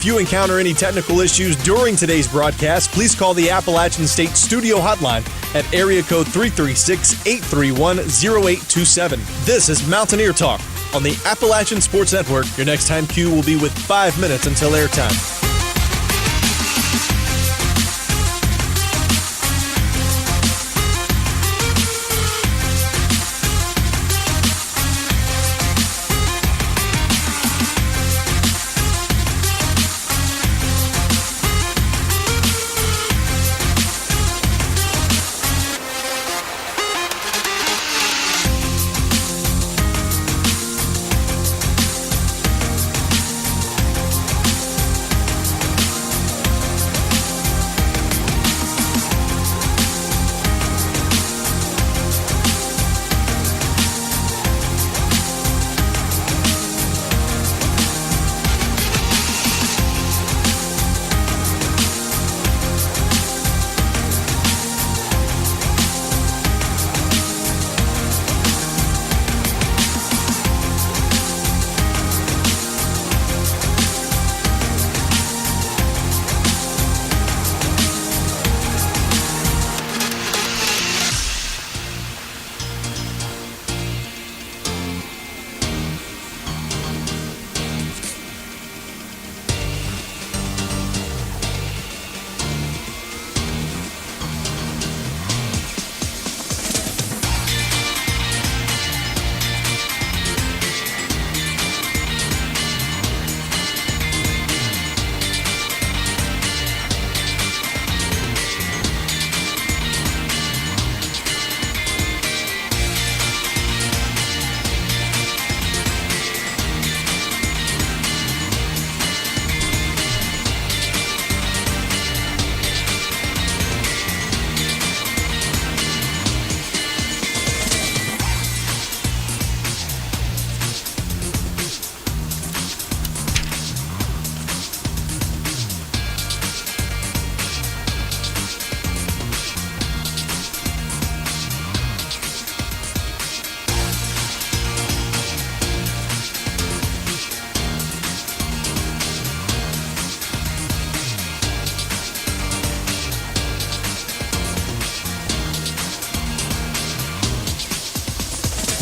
If you encounter any technical issues during today's broadcast, please call the Appalachian State Studio Hotline at area code 336-831-0827. This is Mountaineer Talk on the Appalachian Sports Network. Your next time cue will be with 5 minutes until airtime.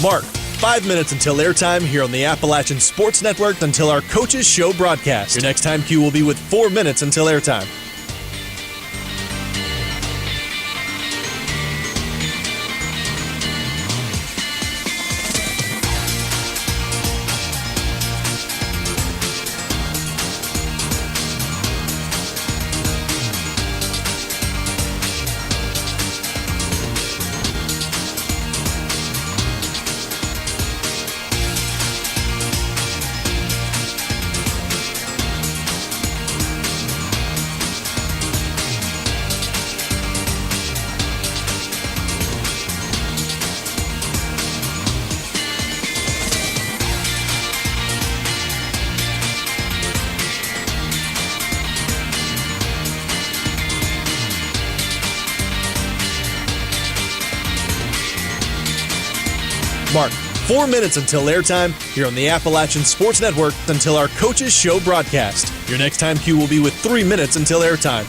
Mark, 5 minutes until airtime here on the Appalachian Sports Network until our Coaches Show broadcast. Your next time cue will be with 4 minutes until airtime. Mark, 4 minutes until airtime here on the Appalachian Sports Network until our Coaches Show broadcast. Your next time cue will be with 3 minutes until airtime.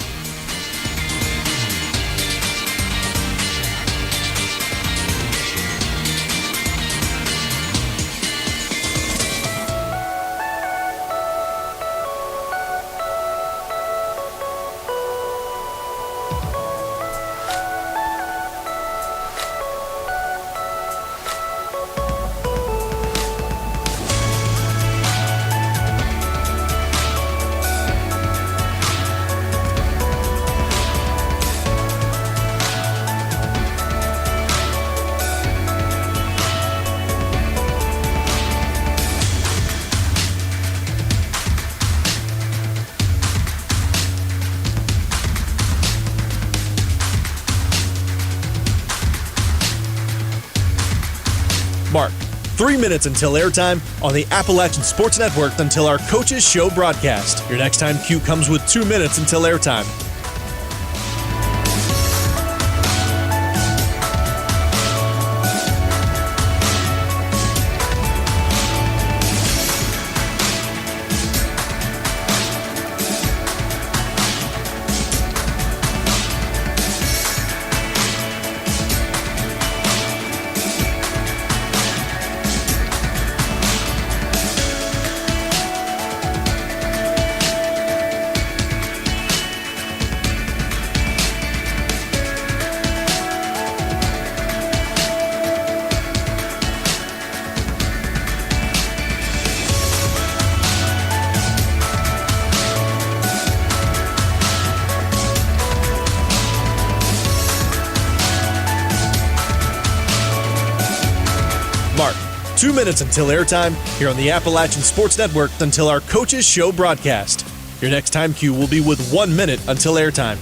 Mark, 3 minutes until airtime on the Appalachian Sports Network until our Coaches Show broadcast. Your next time cue comes with 2 minutes until airtime. 2 minutes until airtime here on the Appalachian Sports Network until our Coaches Show broadcast. Your next time cue will be with 1 minute until airtime.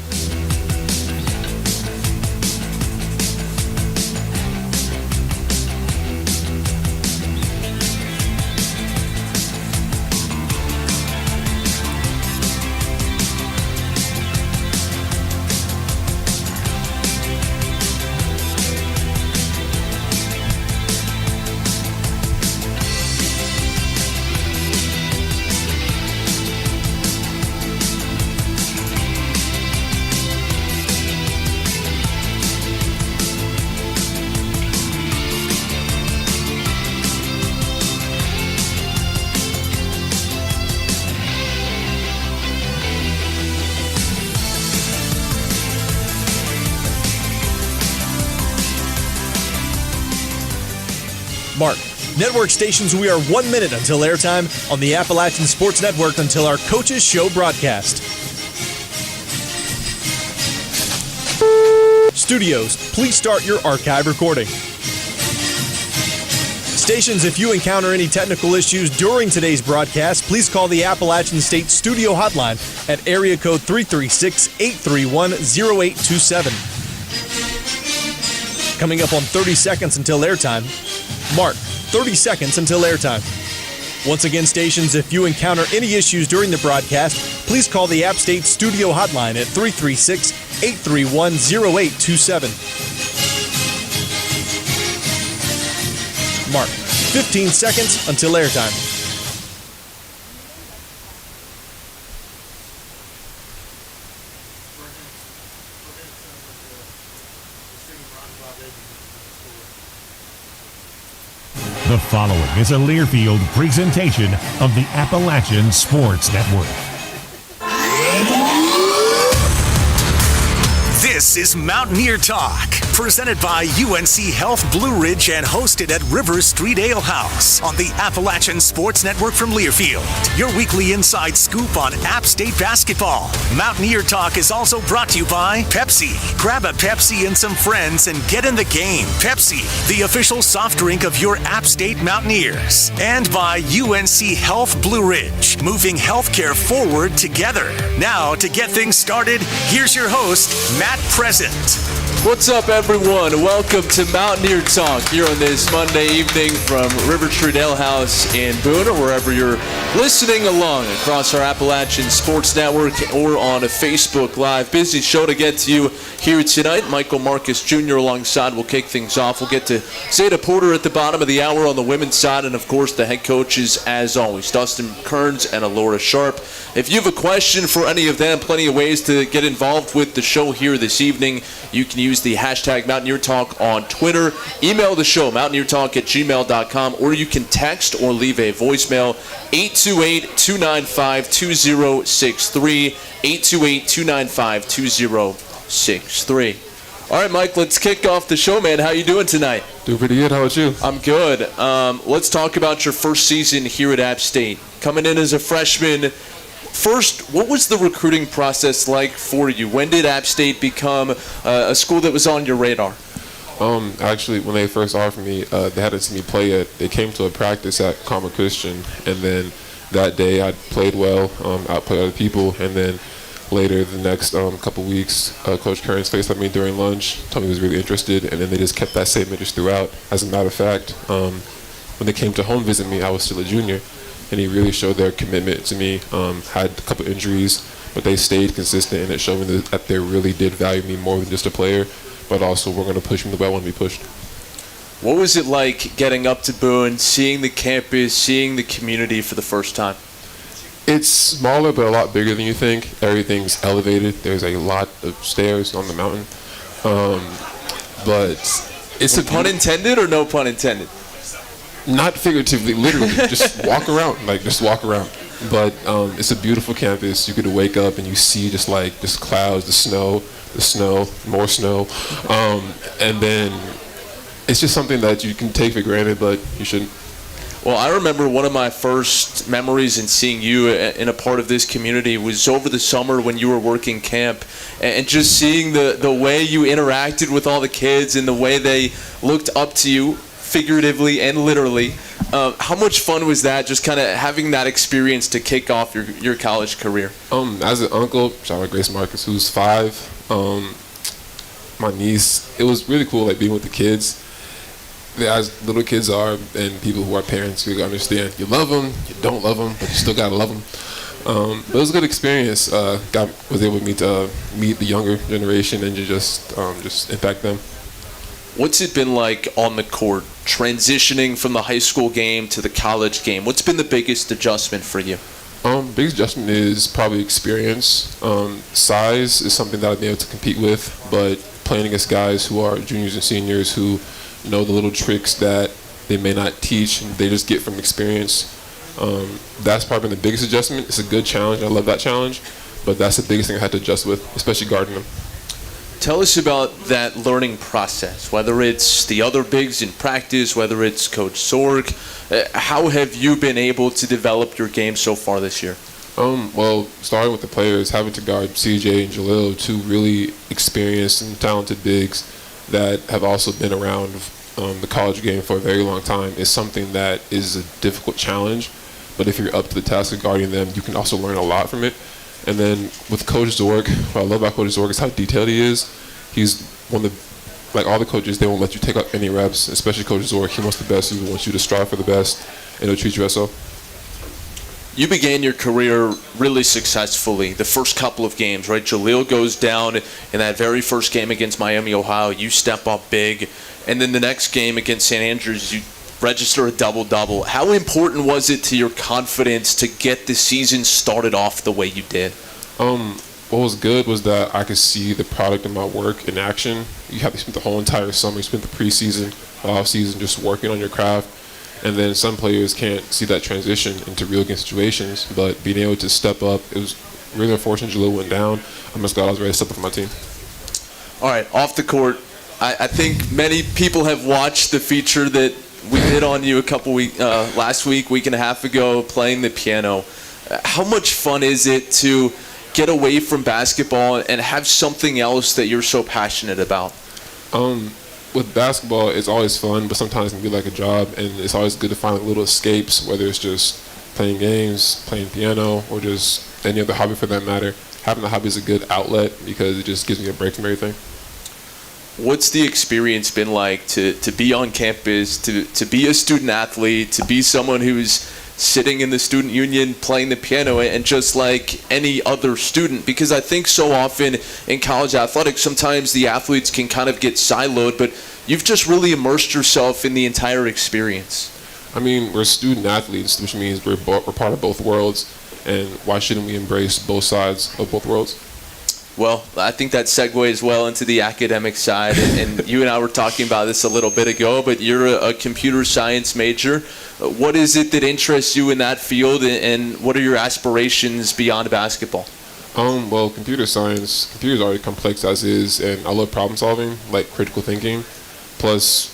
Mark. Network stations, we are 1 minute until airtime on the Appalachian Sports Network until our Coaches Show broadcast. Studios, please start your archive recording. Stations, if you encounter any technical issues during today's broadcast, please call the Appalachian State Studio Hotline at area code 336-831-0827. Coming up on 30 seconds until airtime. Mark, 30 seconds until airtime. Once again, stations, if you encounter any issues during the broadcast, please call the App State Studio Hotline at 336-831-0827. Mark, 15 seconds until airtime. The following is a Learfield presentation of the Appalachian Sports Network. This is Mountaineer Talk, presented by UNC Health Blue Ridge and hosted at River Street Ale House on the Appalachian Sports Network from Learfield. Your weekly inside scoop on App State basketball. Mountaineer Talk is also brought to you by Pepsi. Grab a Pepsi and some friends and get in the game. Pepsi, the official soft drink of your App State Mountaineers. And by UNC Health Blue Ridge, moving healthcare forward together. Now, to get things started, here's your host, Matt Present. What's up, everyone? Welcome to Mountaineer Talk here on this Monday evening from River Street Ale House in Boone, or wherever you're listening along across our Appalachian Sports Network or on a Facebook Live. Busy show to get to you here tonight. Michael Marcus Jr. alongside will kick things off. We'll get to Zada Porter at the bottom of the hour on the women's side, and of course the head coaches as always, Dustin Kerns and Alaura Sharp. If you have a question for any of them, plenty of ways to get involved with the show here this evening. You can use the hashtag Mountaineer Talk on Twitter. Email the show, mountaineertalk@gmail.com, or you can text or leave a voicemail, 828-295-2063, 828-295-2063. All right, Mike, let's kick off the show, man. How you doing tonight? Doing pretty good. How about you? I'm good. Let's talk about your first season here at App State. Coming in as a freshman, first, what was the recruiting process like for you? When did App State become a school that was on your radar? Actually, when they first offered me, they hadn't seen me play yet. They came to a practice at Carmel Christian, and then that day I played well, outplayed other people, and then later the next couple weeks, Coach Kerns FaceTimed me during lunch, told me he was really interested, and then they just kept that same interest throughout. As a matter of fact, when they came to home visit me, I was still a junior, and he really showed their commitment to me. Had a couple injuries, but they stayed consistent, and it showed me that they really did value me more than just a player, but also we're going to push me the way I want to be pushed. What was it like getting up to Boone, seeing the campus, seeing the community for the first time? It's smaller, but a lot bigger than you think. Everything's elevated. There's a lot of stairs on the mountain. But it's a pun intended or no pun intended? Not figuratively, literally. Just walk around. Just walk around. But it's a beautiful campus. You could wake up and you see just clouds, the snow, more snow. And then it's just something that you can take for granted, but you shouldn't. Well, I remember one of my first memories in seeing you in a part of this community was over the summer when you were working camp, and just seeing the way you interacted with all the kids and the way they looked up to you, figuratively and literally. How much fun was that, just kind of having that experience to kick off your college career? As an uncle, shout out Grace Marcus, who's 5, my niece, it was really cool, like, being with the kids. As little kids are, and people who are parents who understand, you love them, you don't love them, but you still gotta love them. But it was a good experience. Was able to meet the younger generation and just impact them. What's it been like on the court, transitioning from the high school game to the college game? What's been the biggest adjustment for you? Biggest adjustment is probably experience. Size is something that I've been able to compete with, but playing against guys who are juniors and seniors who know the little tricks that they may not teach, they just get from experience. That's probably been the biggest adjustment. It's a good challenge. I love that challenge, but that's the biggest thing I had to adjust with, especially guarding them. Tell us about that learning process, whether it's the other bigs in practice, whether it's Coach Sorg. How have you been able to develop your game so far this year? Well, starting with the players, having to guard CJ and Jalil, 2 really experienced and talented bigs that have also been around the college game for a very long time, is something that is a difficult challenge. But if you're up to the task of guarding them, you can also learn a lot from it. And then with Coach Zorg, what I love about Coach Zorg is how detailed he is. He's one of the, like all the coaches, they won't let you take up any reps, especially Coach Zorg. He wants the best. He wants you to strive for the best, and he'll treat you as so. You began your career really successfully the first couple of games, right? Jalil goes down in that very first game against Miami, Ohio. You step up big. And then the next game against St. Andrews, you register a double-double. How important was it to your confidence to get the season started off the way you did? What was good was that I could see the product of my work in action. You spent the whole entire summer, you spent the preseason, off-season just working on your craft. And then some players can't see that transition into real game situations, but being able to step up, it was really unfortunate Jalil went down. I'm just glad I was ready to step up for my team. All right, off the court, I think many people have watched the feature that we did on you last week and a half ago, playing the piano. How much fun is it to get away from basketball and have something else that you're so passionate about? With basketball, it's always fun, but sometimes it can be like a job, and it's always good to find little escapes, whether it's just playing games, playing piano, or just any other hobby for that matter. Having a hobby is a good outlet because it just gives me a break from everything. What's the experience been like to be on campus, to be a student athlete, to be someone who's sitting in the student union playing the piano, and just like any other student? Because I think so often in college athletics, sometimes the athletes can kind of get siloed, but you've just really immersed yourself in the entire experience. I mean, we're student athletes, which means we're part of both worlds, and why shouldn't we embrace both sides of both worlds? Well, I think that segues well into the academic side, and you and I were talking about this a little bit ago, but you're a computer science major. What is it that interests you in that field, and what are your aspirations beyond basketball? Well, computer science, computer's already complex as is, and I love problem solving, like critical thinking. Plus,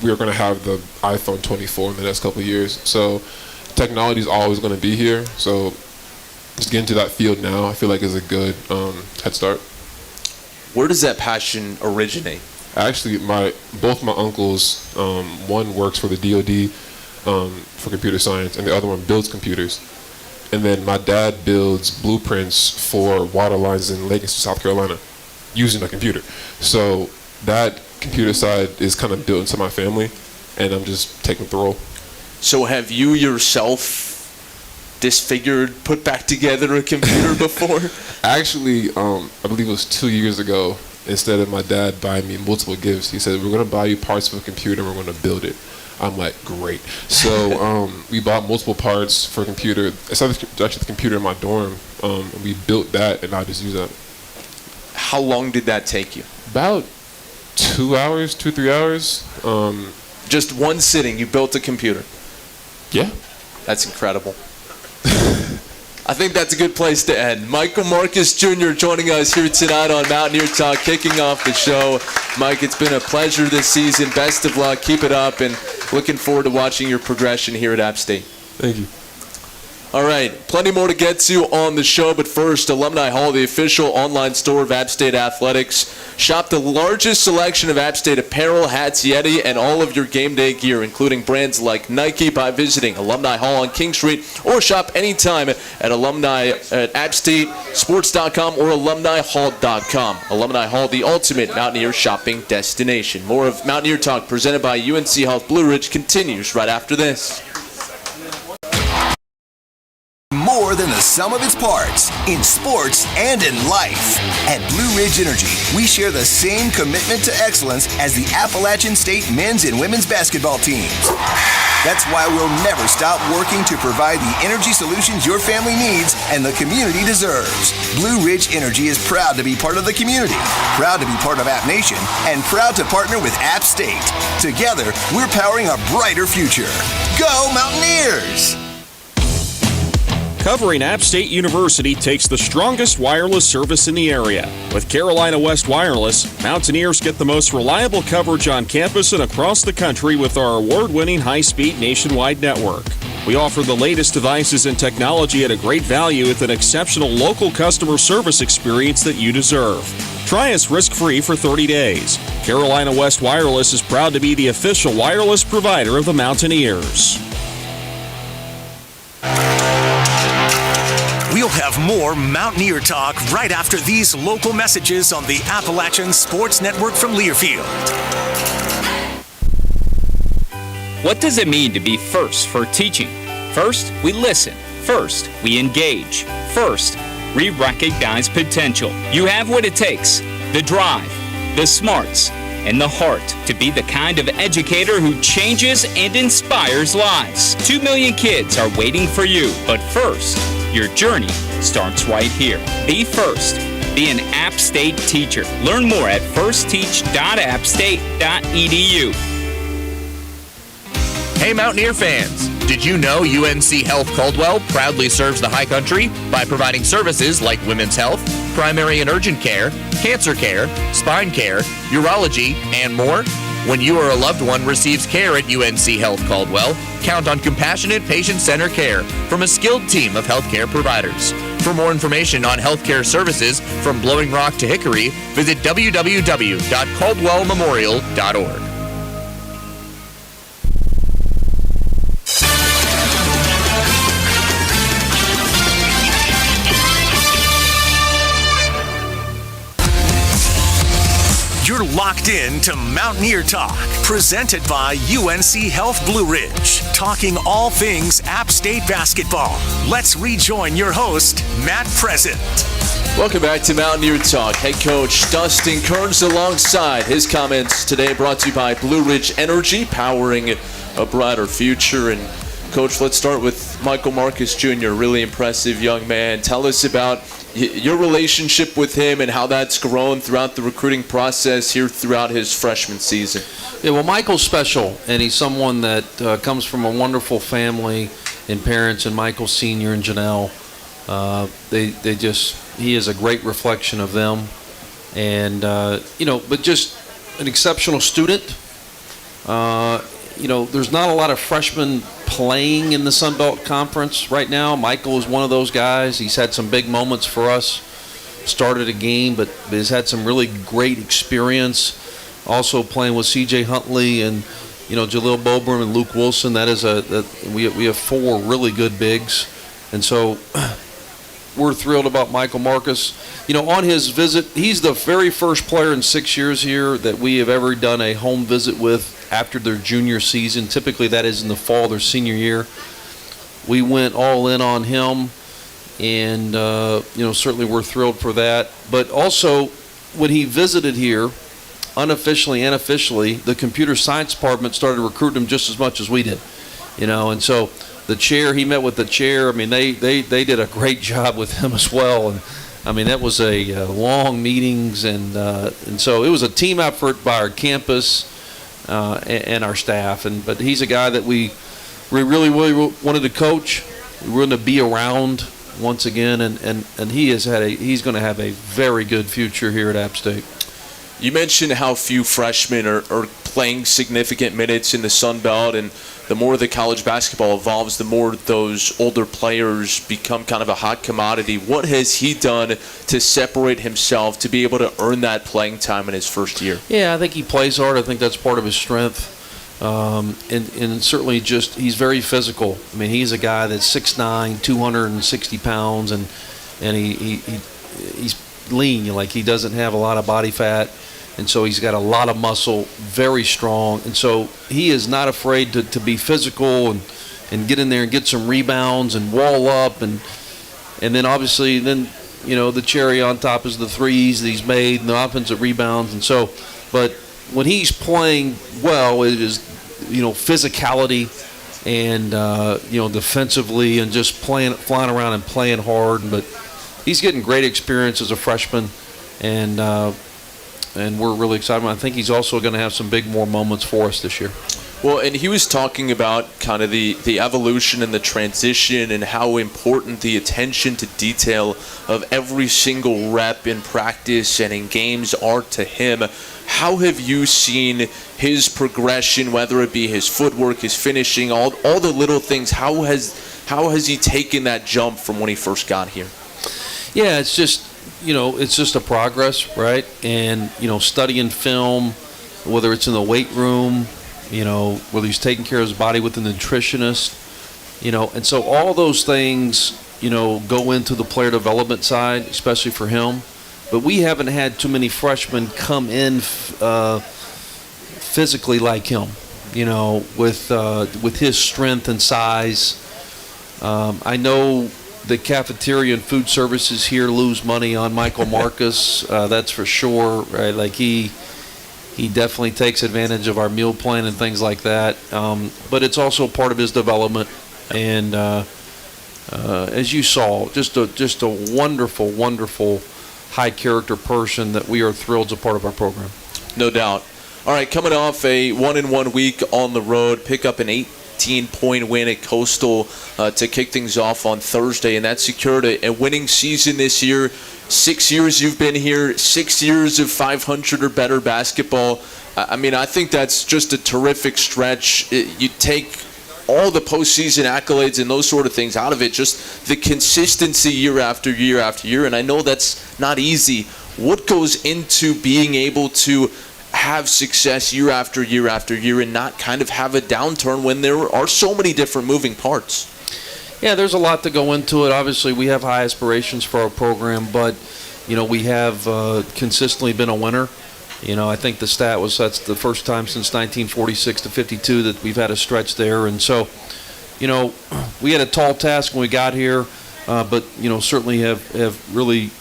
we're going to have the iPhone 24 in the next couple of years, so technology is always going to be here, so just get into that field now, I feel like is a good head start. Where does that passion originate? Actually, both my uncles, one works for the DoD for computer science, and the other one builds computers. And then my dad builds blueprints for water lines in Lake, South Carolina, using a computer. So that computer side is kind of built into my family, and I'm just taking the role. So have you yourself disfigured, put back together a computer before? Actually, I believe it was 2 years ago, instead of my dad buying me multiple gifts, he said, we're going to buy you parts for a computer and we're going to build it. I'm like, great. So we bought multiple parts for a computer. It's actually the computer in my dorm, and we built that, and I just use that. How long did that take you? About 2 hours, 3 hours. Just one sitting, you built a computer? Yeah. That's incredible. I think that's a good place to end. Michael Marcus Jr. joining us here tonight on Mountaineer Talk, kicking off the show. Mike, it's been a pleasure this season. Best of luck. Keep it up, and looking forward to watching your progression here at App State. Thank you. All right, plenty more to get to on the show, but first, Alumni Hall, the official online store of App State Athletics. Shop the largest selection of App State apparel, hats, Yeti, and all of your game day gear, including brands like Nike, by visiting Alumni Hall on King Street, or shop anytime at appstatesports.com or alumnihall.com. Alumni Hall, the ultimate Mountaineer shopping destination. More of Mountaineer Talk presented by UNC Health Blue Ridge continues right after this. More than the sum of its parts, in sports and in life. At Blue Ridge Energy, we share the same commitment to excellence as the Appalachian State men's and women's basketball teams. That's why we'll never stop working to provide the energy solutions your family needs and the community deserves. Blue Ridge Energy is proud to be part of the community, proud to be part of App Nation, and proud to partner with App State. Together, we're powering a brighter future. Go Mountaineers! Covering App State University takes the strongest wireless service in the area. With Carolina West Wireless, Mountaineers get the most reliable coverage on campus and across the country with our award-winning high-speed nationwide network. We offer the latest devices and technology at a great value with an exceptional local customer service experience that you deserve. Try us risk-free for 30 days. Carolina West Wireless is proud to be the official wireless provider of the Mountaineers. We'll have more Mountaineer Talk right after these local messages on the Appalachian Sports Network from Learfield. What does it mean to be first for teaching? First, we listen. First, we engage. First, we recognize potential. You have what it takes: the drive, the smarts, and the heart to be the kind of educator who changes and inspires lives. 2 million kids are waiting for you. But first, your journey starts right here. Be first. Be an App State teacher. Learn more at firstteach.appstate.edu. Hey Mountaineer fans, did you know UNC Health Caldwell proudly serves the high country by providing services like women's health, primary and urgent care, cancer care, spine care, urology, and more? When you or a loved one receives care at UNC Health Caldwell, count on compassionate patient-centered care from a skilled team of healthcare providers. For more information on healthcare services from Blowing Rock to Hickory, visit www.caldwellmemorial.org. You're locked in to Mountaineer Talk, presented by UNC Health Blue Ridge, talking all things App State basketball. Let's rejoin your host, Matt Present. Welcome back to Mountaineer Talk. Head coach Dustin Kerns alongside his comments today, brought to you by Blue Ridge Energy, powering a brighter future. And Coach, let's start with Michael Marcus Jr., really impressive young man. Tell us about your relationship with him and how that's grown throughout the recruiting process here throughout his freshman season. Yeah, well, Michael's special, and he's someone that comes from a wonderful family and parents, and Michael Sr. and Janelle. He is a great reflection of them, and but just an exceptional student. There's not a lot of freshmen playing in the Sun Belt Conference right now. Michael is one of those guys. He's had some big moments for us. Started a game, but has had some really great experience. Also playing with C.J. Huntley and Jaleel Bobram and Luke Wilson. We have 4 really good bigs, and so we're thrilled about Michael Marcus. On his visit, he's the very first player in 6 years here that we have ever done a home visit with after their junior season. Typically that is in the fall of their senior year. We went all in on him, and certainly we're thrilled for that. But also, when he visited here, unofficially and officially, the computer science department started recruiting him just as much as we did. And so the chair, he met with the chair. I mean, they did a great job with him as well. And I mean, that was a long meetings, and so it was a team effort by our campus and our staff. But he's a guy that we really wanted to coach. We wanted to be around once again, and he's going to have a very good future here at App State. You mentioned how few freshmen are playing significant minutes in the Sun Belt, and the more the college basketball evolves, the more those older players become kind of a hot commodity. What has he done to separate himself to be able to earn that playing time in his first year? Yeah, I think he plays hard. I think that's part of his strength. And certainly just he's very physical. I mean, he's a guy that's 6'9", 260 pounds, and he's lean. Like, he doesn't have a lot of body fat, and so he's got a lot of muscle, very strong. And so he is not afraid to be physical and get in there and get some rebounds and wall up. And then obviously the cherry on top is the threes that he's made and the offensive rebounds. And so, but when he's playing well, it is, physicality and, defensively and just flying around and playing hard. But he's getting great experience as a freshman, and we're really excited. I think he's also going to have some more moments for us this year. Well, and he was talking about kind of the evolution and the transition and how important the attention to detail of every single rep in practice and in games are to him. How have you seen his progression, whether it be his footwork, his finishing, all the little things? How has he taken that jump from when he first got here? Yeah, it's just a progress, right? And studying film, whether it's in the weight room, whether he's taking care of his body with a nutritionist, and so all those things, go into the player development side, especially for him. But we haven't had too many freshmen come in physically like him, with his strength and size. I know the cafeteria and food services here lose money on Michael Marcus, that's for sure, right? Like he definitely takes advantage of our meal plan and things like that. But it's also part of his development. And as you saw, just a wonderful, wonderful high character person that we are thrilled is a part of our program. No doubt. All right, coming off a 1-1 week on the road, pick up an 18-point win at Coastal to kick things off on Thursday, and that secured a winning season this year. 6 years you've been here, 6 years of 500 or better basketball. I mean, I think that's just a terrific stretch. You take all the postseason accolades and those sort of things out of it, just the consistency year after year after year, and I know that's not easy. What goes into being able to have success year after year after year and not kind of have a downturn when there are so many different moving parts? Yeah, there's a lot to go into it. Obviously, we have high aspirations for our program, but, we have consistently been a winner. I think the stat was that's the first time since 1946 to 52 that we've had a stretch there. And so, we had a tall task when we got here, but, certainly have really,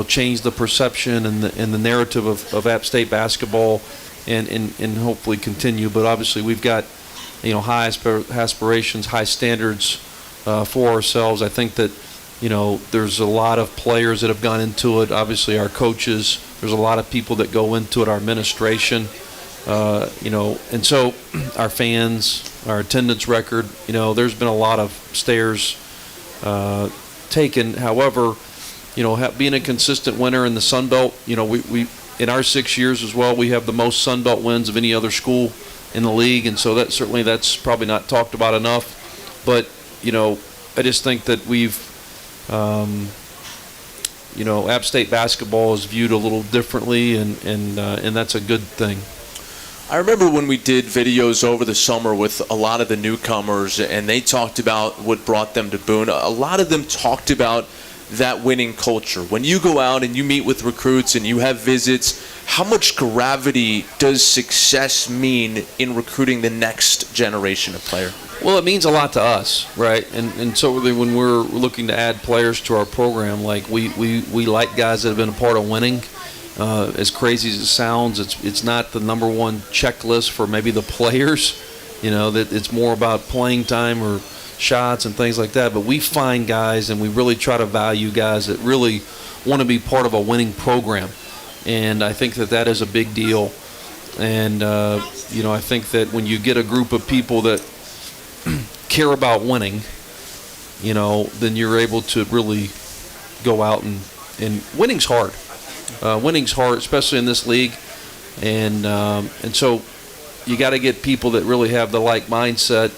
changed the perception and the narrative of App State basketball and hopefully continue. But obviously we've got, high aspirations, high standards for ourselves. I think that, there's a lot of players that have gone into it. Obviously our coaches, there's a lot of people that go into it, our administration, and so our fans, our attendance record, there's been a lot of stairs taken. However, being a consistent winner in the Sun Belt, we in our 6 years as well, we have the most Sun Belt wins of any other school in the league, and so that's probably not talked about enough. But I just think that we've App State basketball is viewed a little differently, and that's a good thing. I remember when we did videos over the summer with a lot of the newcomers, and they talked about what brought them to Boone. A lot of them talked about that winning culture. When you go out and you meet with recruits and you have visits, how much gravity does success mean in recruiting the next generation of player? Well, it means a lot to us, right? And so when we're looking to add players to our program, like we like guys that have been a part of winning. As crazy as it sounds, it's not the number one checklist for maybe the players. That it's more about playing time or shots and things like that. But we find guys, and we really try to value guys that really want to be part of a winning program. And I think that is a big deal. And I think that when you get a group of people that care about winning, then you're able to really go out and winning's hard. Winning's hard, especially in this league, and so you got to get people that really have the like mindset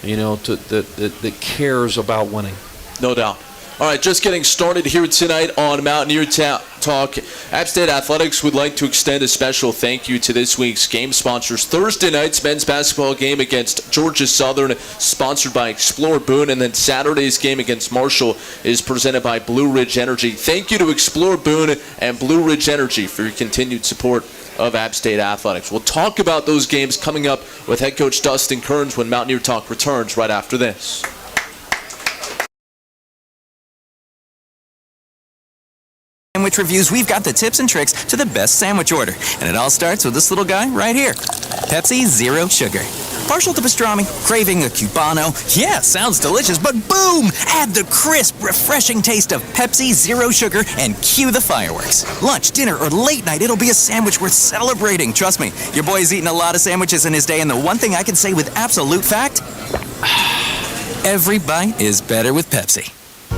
that cares about winning. No doubt. All right, just getting started here tonight on Mountaineer Talk. App State Athletics would like to extend a special thank you to this week's game sponsors. Thursday night's men's basketball game against Georgia Southern, sponsored by Explore Boone, and then Saturday's game against Marshall is presented by Blue Ridge Energy. Thank you to Explore Boone and Blue Ridge Energy for your continued support of App State Athletics. We'll talk about those games coming up with head coach Dustin Kerns when Mountaineer Talk returns right after this. Sandwich reviews, we've got the tips and tricks to the best sandwich order. And it all starts with this little guy right here. Pepsi Zero Sugar. Partial to pastrami, craving a Cubano. Yeah, sounds delicious, but boom! Add the crisp, refreshing taste of Pepsi Zero Sugar and cue the fireworks. Lunch, dinner, or late night, it'll be a sandwich worth celebrating. Trust me, your boy's eaten a lot of sandwiches in his day, and the one thing I can say with absolute fact, every bite is better with Pepsi.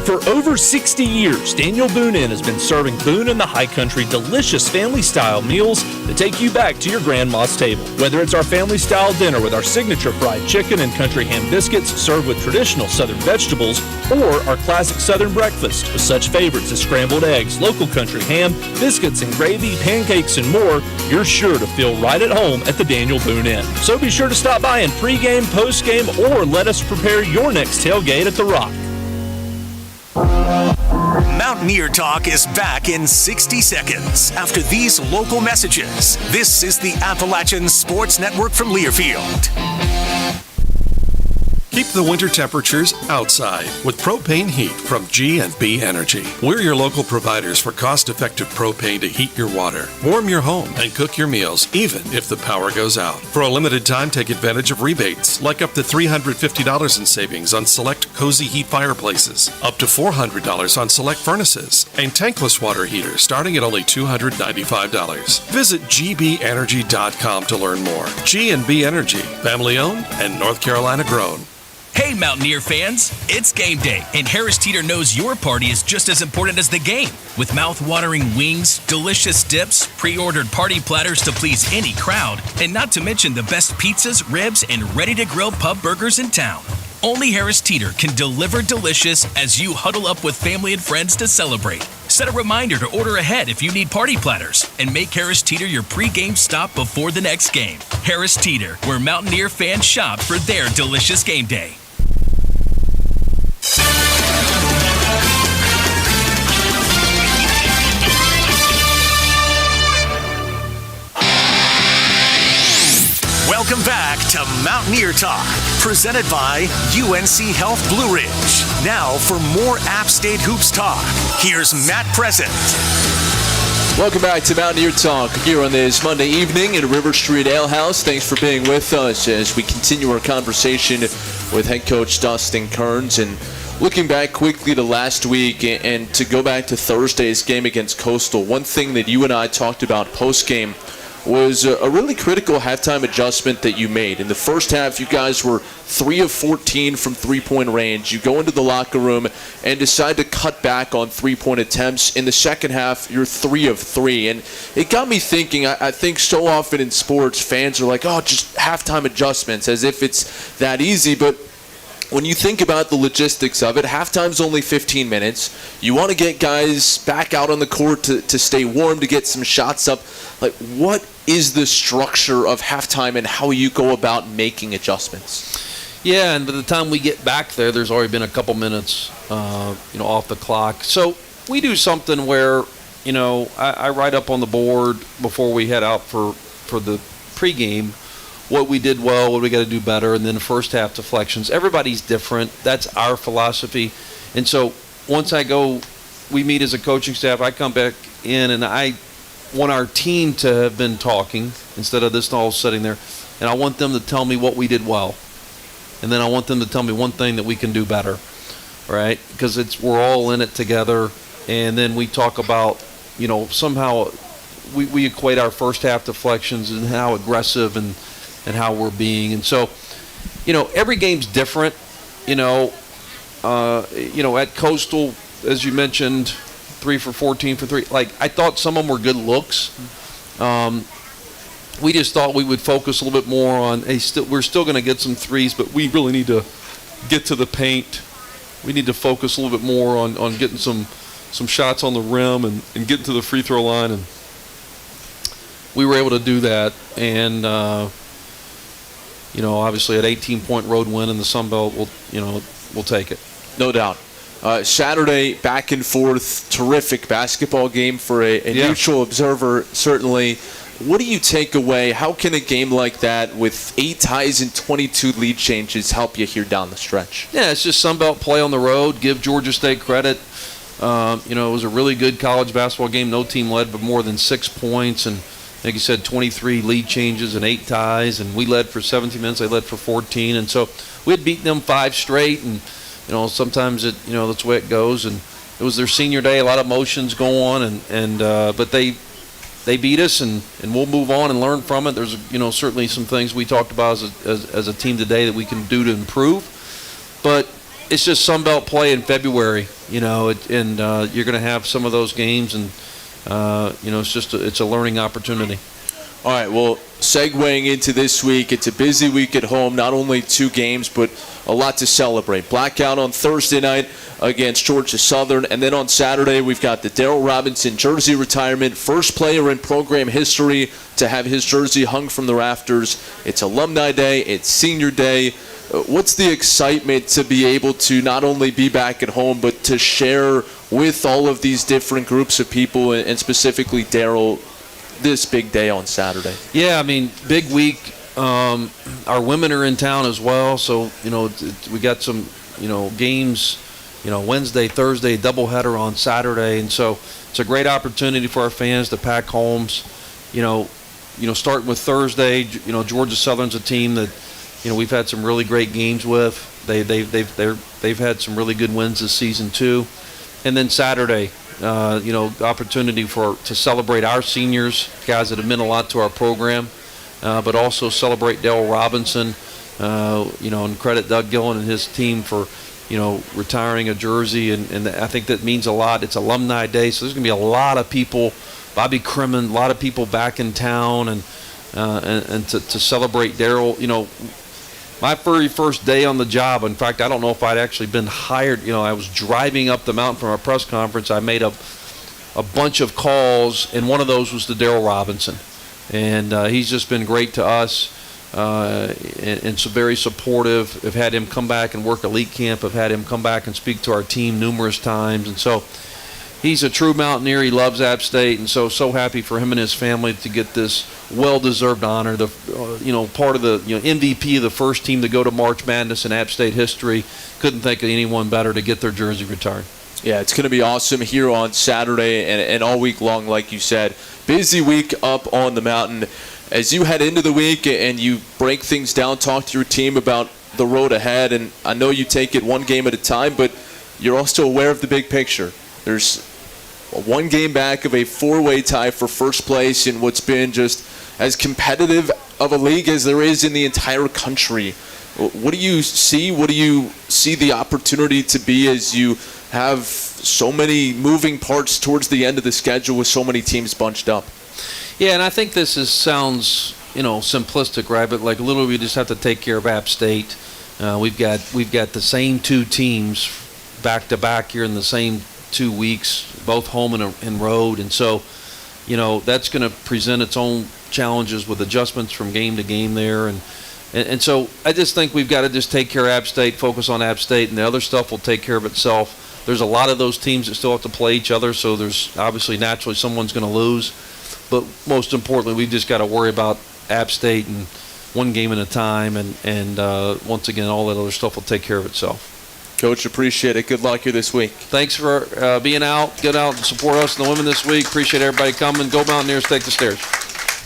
For over 60 years, Daniel Boone Inn has been serving Boone and the High Country delicious family-style meals that take you back to your grandma's table. Whether it's our family-style dinner with our signature fried chicken and country ham biscuits served with traditional Southern vegetables, or our classic Southern breakfast with such favorites as scrambled eggs, local country ham, biscuits and gravy, pancakes, and more, you're sure to feel right at home at the Daniel Boone Inn. So be sure to stop by and pregame, postgame, or let us prepare your next tailgate at the Rock. Mountaineer Talk is back in 60 seconds after these local messages. This is the Appalachian Sports Network from Learfield. Keep the winter temperatures outside with propane heat from G&B Energy. We're your local providers for cost-effective propane to heat your water, warm your home, and cook your meals, even if the power goes out. For a limited time, take advantage of rebates, like up to $350 in savings on select Cozy Heat fireplaces, up to $400 on select furnaces, and tankless water heaters starting at only $295. Visit gbenergy.com to learn more. G&B Energy, family-owned and North Carolina grown. Hey Mountaineer fans, it's game day, and Harris Teeter knows your party is just as important as the game. With mouth-watering wings, delicious dips, pre-ordered party platters to please any crowd, and not to mention the best pizzas, ribs, and ready-to-grill pub burgers in town. Only Harris Teeter can deliver delicious as you huddle up with family and friends to celebrate. Set a reminder to order ahead if you need party platters, and make Harris Teeter your pre-game stop before the next game. Harris Teeter, where Mountaineer fans shop for their delicious game day. Welcome back to Mountaineer Talk, presented by UNC Health Blue Ridge. Now for more App State Hoops talk, here's Matt Present. Welcome back to Mountaineer Talk here on this Monday evening at River Street Ale House. Thanks for being with us as we continue our conversation with head coach Dustin Kerns. And looking back quickly to last week and to go back to Thursday's game against Coastal, one thing that you and I talked about post-game was a really critical halftime adjustment that you made. In the first half, you guys were 3 of 14 from three-point range. You go into the locker room and decide to cut back on three-point attempts. In the second half, you're 3 of 3. And it got me thinking, I think so often in sports, fans are like, oh, just halftime adjustments, as if it's that easy. But when you think about the logistics of it, halftime's only 15 minutes. You want to get guys back out on the court to stay warm, to get some shots up. Like, what is the structure of halftime and how you go about making adjustments? Yeah, and by the time we get back there, there's already been a couple minutes, off the clock. So we do something where, I write up on the board before we head out for the pregame what we did well, what we got to do better, and then first half deflections. Everybody's different. That's our philosophy. And so once we meet as a coaching staff, I come back in and I want our team to have been talking instead of this all sitting there. And I want them to tell me what we did well. And then I want them to tell me one thing that we can do better, right? Because we're all in it together. And then we talk about, somehow we equate our first half deflections and how aggressive and how we're being. And so, every game's different. At Coastal, as you mentioned, 3 for 14 for 3. Like, I thought some of them were good looks. we just thought we would focus a little bit more on, we're still going to get some threes, but we really need to get to the paint. We need to focus a little bit more on getting some shots on the rim and getting to the free throw line. And we were able to do that. And, obviously an 18-point road win in the Sun Belt, we'll take it. No doubt. Saturday, back and forth, terrific basketball game for a neutral observer, certainly. What do you take away? How can a game like that with 8 ties and 22 lead changes help you here down the stretch? Yeah, it's just Sun Belt play on the road. Give Georgia State credit. It was a really good college basketball game. No team led by more than 6 points. And like you said, 23 lead changes and 8 ties. And we led for 17 minutes. They led for 14. And so we had beaten them 5 straight. And, sometimes that's the way it goes. And it was their senior day. A lot of emotions go on. But they beat us, and we'll move on and learn from it. There's, certainly some things we talked about as a team today that we can do to improve. But it's just Sun Belt play in February, and you're going to have some of those games, and, it's a learning opportunity. All right, well, segueing into this week, it's a busy week at home, not only 2 games, but a lot to celebrate. Blackout on Thursday night against Georgia Southern, and then on Saturday we've got the Darryl Robinson jersey retirement, first player in program history to have his jersey hung from the rafters. It's Alumni Day, it's Senior Day. What's the excitement to be able to not only be back at home, but to share with all of these different groups of people, and specifically Darryl, this big day on Saturday? Yeah, big week. Our women are in town as well, so we got some games, Wednesday, Thursday, doubleheader on Saturday, and so it's a great opportunity for our fans to pack homes. Starting with Thursday, Georgia Southern's a team that we've had some really great games with. They've had some really good wins this season too, and then Saturday. Opportunity to celebrate our seniors, guys that have meant a lot to our program, but also celebrate Darryl Robinson, and credit Doug Gillen and his team for, retiring a jersey, and I think that means a lot. It's Alumni Day, so there's going to be a lot of people, Bobby Crimmin, a lot of people back in town, and to celebrate Darryl. My very first day on the job, in fact, I don't know if I'd actually been hired. I was driving up the mountain from our press conference. I made a bunch of calls, and one of those was to Darryl Robinson. And he's just been great to us, and so very supportive. I've had him come back and work elite camp. I've had him come back and speak to our team numerous times. And so he's a true Mountaineer. He loves App State, and so happy for him and his family to get this well-deserved honor. The part of the MVP of the first team to go to March Madness in App State history. Couldn't think of anyone better to get their jersey retired. Yeah, it's going to be awesome here on Saturday and all week long, like you said. Busy week up on the mountain. As you head into the week and you break things down, talk to your team about the road ahead, and I know you take it one game at a time, but you're also aware of the big picture. There's one game back of a 4-way tie for first place in what's been just as competitive of a league as there is in the entire country. What do you see? What do you see the opportunity to be as you have so many moving parts towards the end of the schedule with so many teams bunched up? Yeah, and I think this sounds simplistic, right? But like literally, we just have to take care of App State. We've got the same 2 teams back to back here in the same 2 weeks, both home and road, and so that's going to present its own challenges with adjustments from game to game there, and so I just think we've got to just take care of App State, focus on App State, and the other stuff will take care of itself. There's a lot of those teams that still have to play each other, so there's obviously naturally someone's going to lose, but most importantly, we've just got to worry about App State and one game at a time, and once again, all that other stuff will take care of itself. Coach, appreciate it. Good luck here this week. Thanks for being out. Get out and support us and the women this week. Appreciate everybody coming. Go Mountaineers, take the stairs.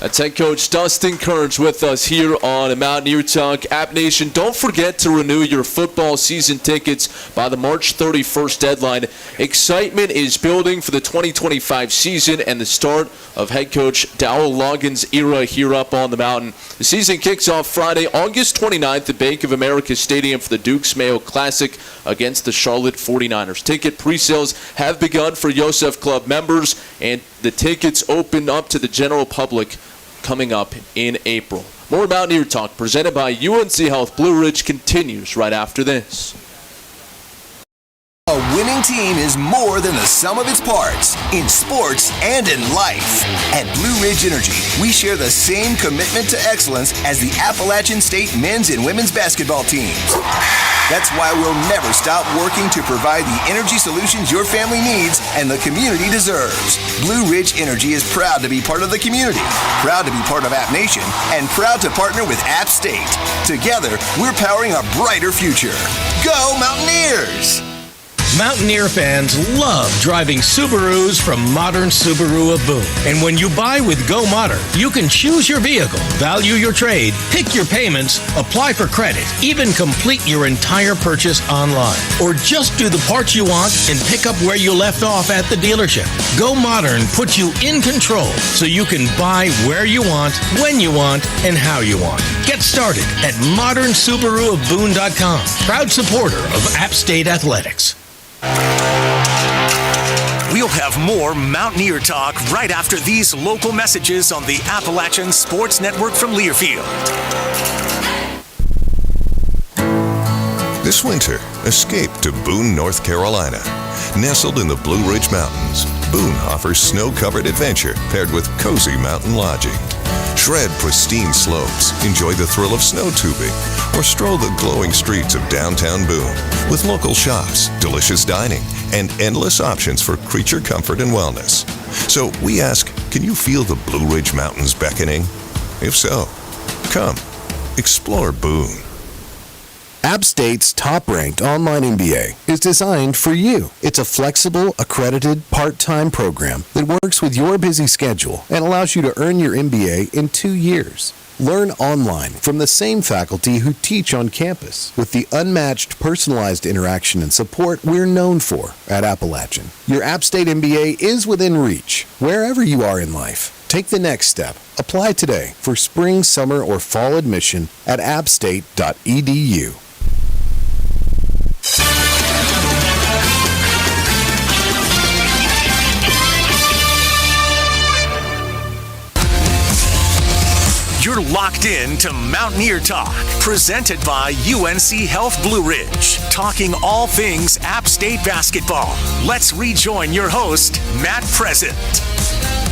That's head coach Dustin Kerns with us here on Mountaineer Talk. App Nation, don't forget to renew your football season tickets by the March 31st deadline. Excitement is building for the 2025 season and the start of head coach Dowell Loggins' era here up on the mountain. The season kicks off Friday, August 29th at Bank of America Stadium for the Dukes Mayo Classic against the Charlotte 49ers. Ticket pre-sales have begun for Yosef Club members, and the tickets open up to the general public coming up in April. More Mountaineer Talk presented by UNC Health Blue Ridge continues right after this. A winning team is more than the sum of its parts in sports and in life. At Blue Ridge Energy, we share the same commitment to excellence as the Appalachian State men's and women's basketball teams. That's why we'll never stop working to provide the energy solutions your family needs and the community deserves. Blue Ridge Energy is proud to be part of the community, proud to be part of App Nation, and proud to partner with App State. Together, we're powering a brighter future. Go Mountaineers! Mountaineer fans love driving Subarus from Modern Subaru of Boone. And when you buy with Go Modern, you can choose your vehicle, value your trade, pick your payments, apply for credit, even complete your entire purchase online. Or just do the parts you want and pick up where you left off at the dealership. Go Modern puts you in control so you can buy where you want, when you want, and how you want. Get started at modernsubaruofboone.com. Proud supporter of App State Athletics. We'll have more Mountaineer Talk right after these local messages on the Appalachian Sports Network from Learfield. This winter, escape to Boone, North Carolina. Nestled in the Blue Ridge Mountains, Boone offers snow-covered adventure paired with cozy mountain lodging. Shred pristine slopes, enjoy the thrill of snow tubing, or stroll the glowing streets of downtown Boone with local shops, delicious dining, and endless options for creature comfort and wellness. So we ask, can you feel the Blue Ridge Mountains beckoning? If so, come, explore Boone. App State's top-ranked online MBA is designed for you. It's a flexible, accredited, part-time program that works with your busy schedule and allows you to earn your MBA in 2 years. Learn online from the same faculty who teach on campus with the unmatched personalized interaction and support we're known for at Appalachian. Your App State MBA is within reach, wherever you are in life. Take the next step. Apply today for spring, summer, or fall admission at appstate.edu. You're locked in to Mountaineer Talk, presented by UNC Health Blue Ridge, talking all things App State basketball. Let's rejoin your host, Matt Present.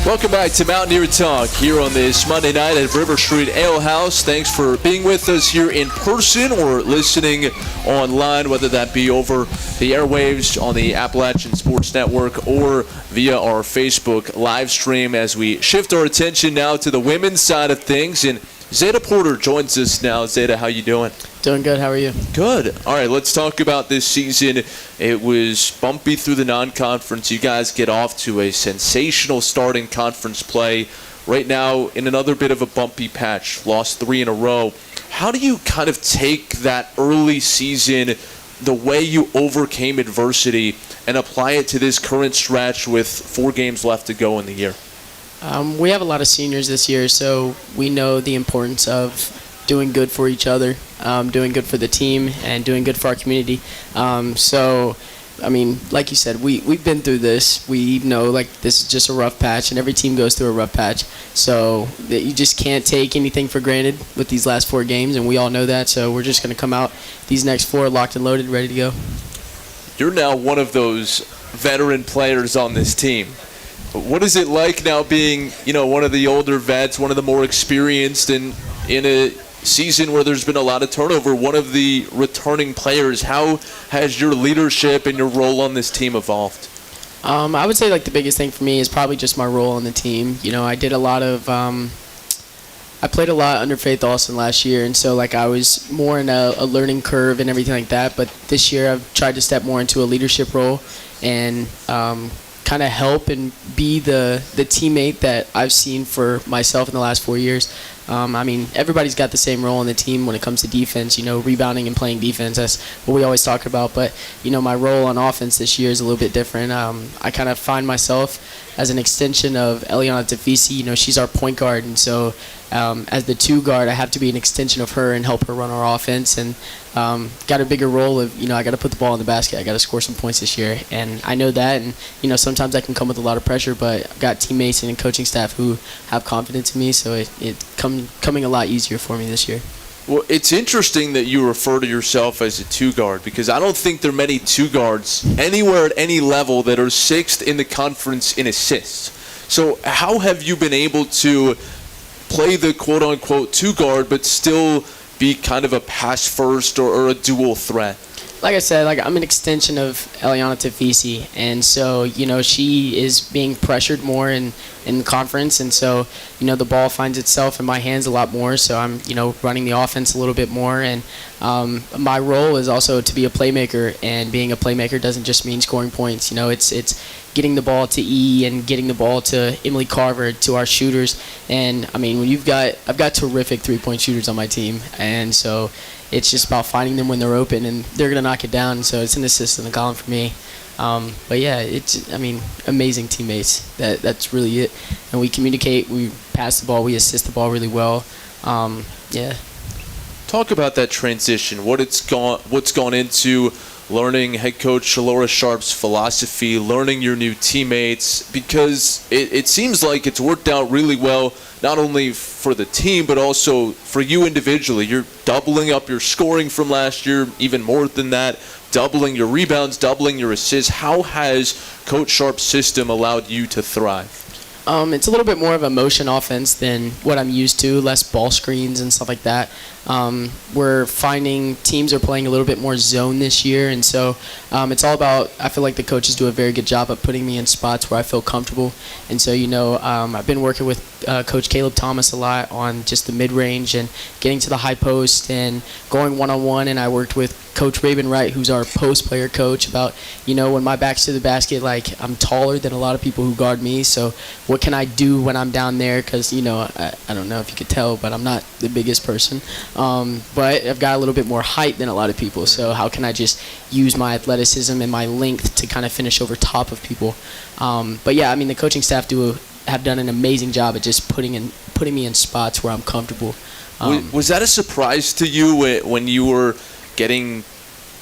Welcome back to Mountaineer Talk here on this Monday night at River Street Ale House. Thanks for being with us here in person or listening online, whether that be over the airwaves on the Appalachian Sports Network or via our Facebook live stream, as we shift our attention now to the women's side of things. And Zada Porter joins us now. Zada, how you doing? Doing good. How are you? Good. All right, let's talk about this season. It was bumpy through the non-conference. You guys get off to a sensational start in conference play. Right now, in another bit of a bumpy patch, lost 3 in a row. How do you kind of take that early season, the way you overcame adversity, and apply it to this current stretch with 4 games left to go in the year? We have a lot of seniors this year, so we know the importance of doing good for each other, doing good for the team, and doing good for our community. So, I mean, like you said, we've been through this. We know, like, this is just a rough patch, and every team goes through a rough patch. So that you just can't take anything for granted with these last 4 games, and we all know that. So we're just going to come out these next 4 locked and loaded, ready to go. You're now one of those veteran players on this team. What is it like now being, one of the older vets, one of the more experienced, and in a season where there's been a lot of turnover, one of the returning players? How has your leadership and your role on this team evolved? I would say, like, the biggest thing for me is probably just my role on the team. I did a lot of I played a lot under Faith Austin last year, and so, like, I was more in a learning curve and everything like that. But this year I've tried to step more into a leadership role and kind of help and be the teammate that I've seen for myself in the last 4 years. I mean, everybody's got the same role on the team when it comes to defense, rebounding and playing defense. That's what we always talk about. But, my role on offense this year is a little bit different. I kind of find myself as an extension of Eliana Tafisi, she's our point guard, and so as the 2 guard, I have to be an extension of her and help her run our offense, and got a bigger role of, I got to put the ball in the basket. I got to score some points this year, and I know that, and, sometimes that can come with a lot of pressure, but I've got teammates and coaching staff who have confidence in me, so it's coming a lot easier for me this year. Well, it's interesting that you refer to yourself as a 2 guard, because I don't think there are many 2 guards anywhere at any level that are 6th in the conference in assists. So how have you been able to play the quote-unquote 2 guard but still be kind of a pass first or a dual threat? Like I said, I'm an extension of Eliana Tafisi, and so, she is being pressured more in the conference, and so, the ball finds itself in my hands a lot more, so I'm, running the offense a little bit more, and my role is also to be a playmaker, and being a playmaker doesn't just mean scoring points. It's getting the ball to E and getting the ball to Emily Carver, to our shooters, and, when I've got terrific 3-point shooters on my team, and so it's just about finding them when they're open, and they're going to knock it down. So it's an assist in the column for me. But yeah, amazing teammates. That's really it. And we communicate, we pass the ball, we assist the ball really well. Yeah. Talk about that transition. What's gone into learning head coach Alaura Sharp's philosophy, learning your new teammates, because it seems like it's worked out really well, not only for the team, but also for you individually. You're doubling up your scoring from last year, even more than that, doubling your rebounds, doubling your assists. How has Coach Sharp's system allowed you to thrive? It's a little bit more of a motion offense than what I'm used to, less ball screens and stuff like that. We're finding teams are playing a little bit more zone this year, and so it's all about, I feel like the coaches do a very good job of putting me in spots where I feel comfortable. And so, I've been working with Coach Caleb Thomas a lot on just the mid-range and getting to the high post and going one-on-one, and I worked with Coach Raven Wright, who's our post player coach, about, when my back's to the basket, I'm taller than a lot of people who guard me, so what can I do when I'm down there? Because, I don't know if you could tell, but I'm not the biggest person. But I've got a little bit more height than a lot of people, so how can I just use my athleticism and my length to kind of finish over top of people? But yeah, the coaching staff have done an amazing job at just putting me in spots where I'm comfortable. Was that a surprise to you when you were getting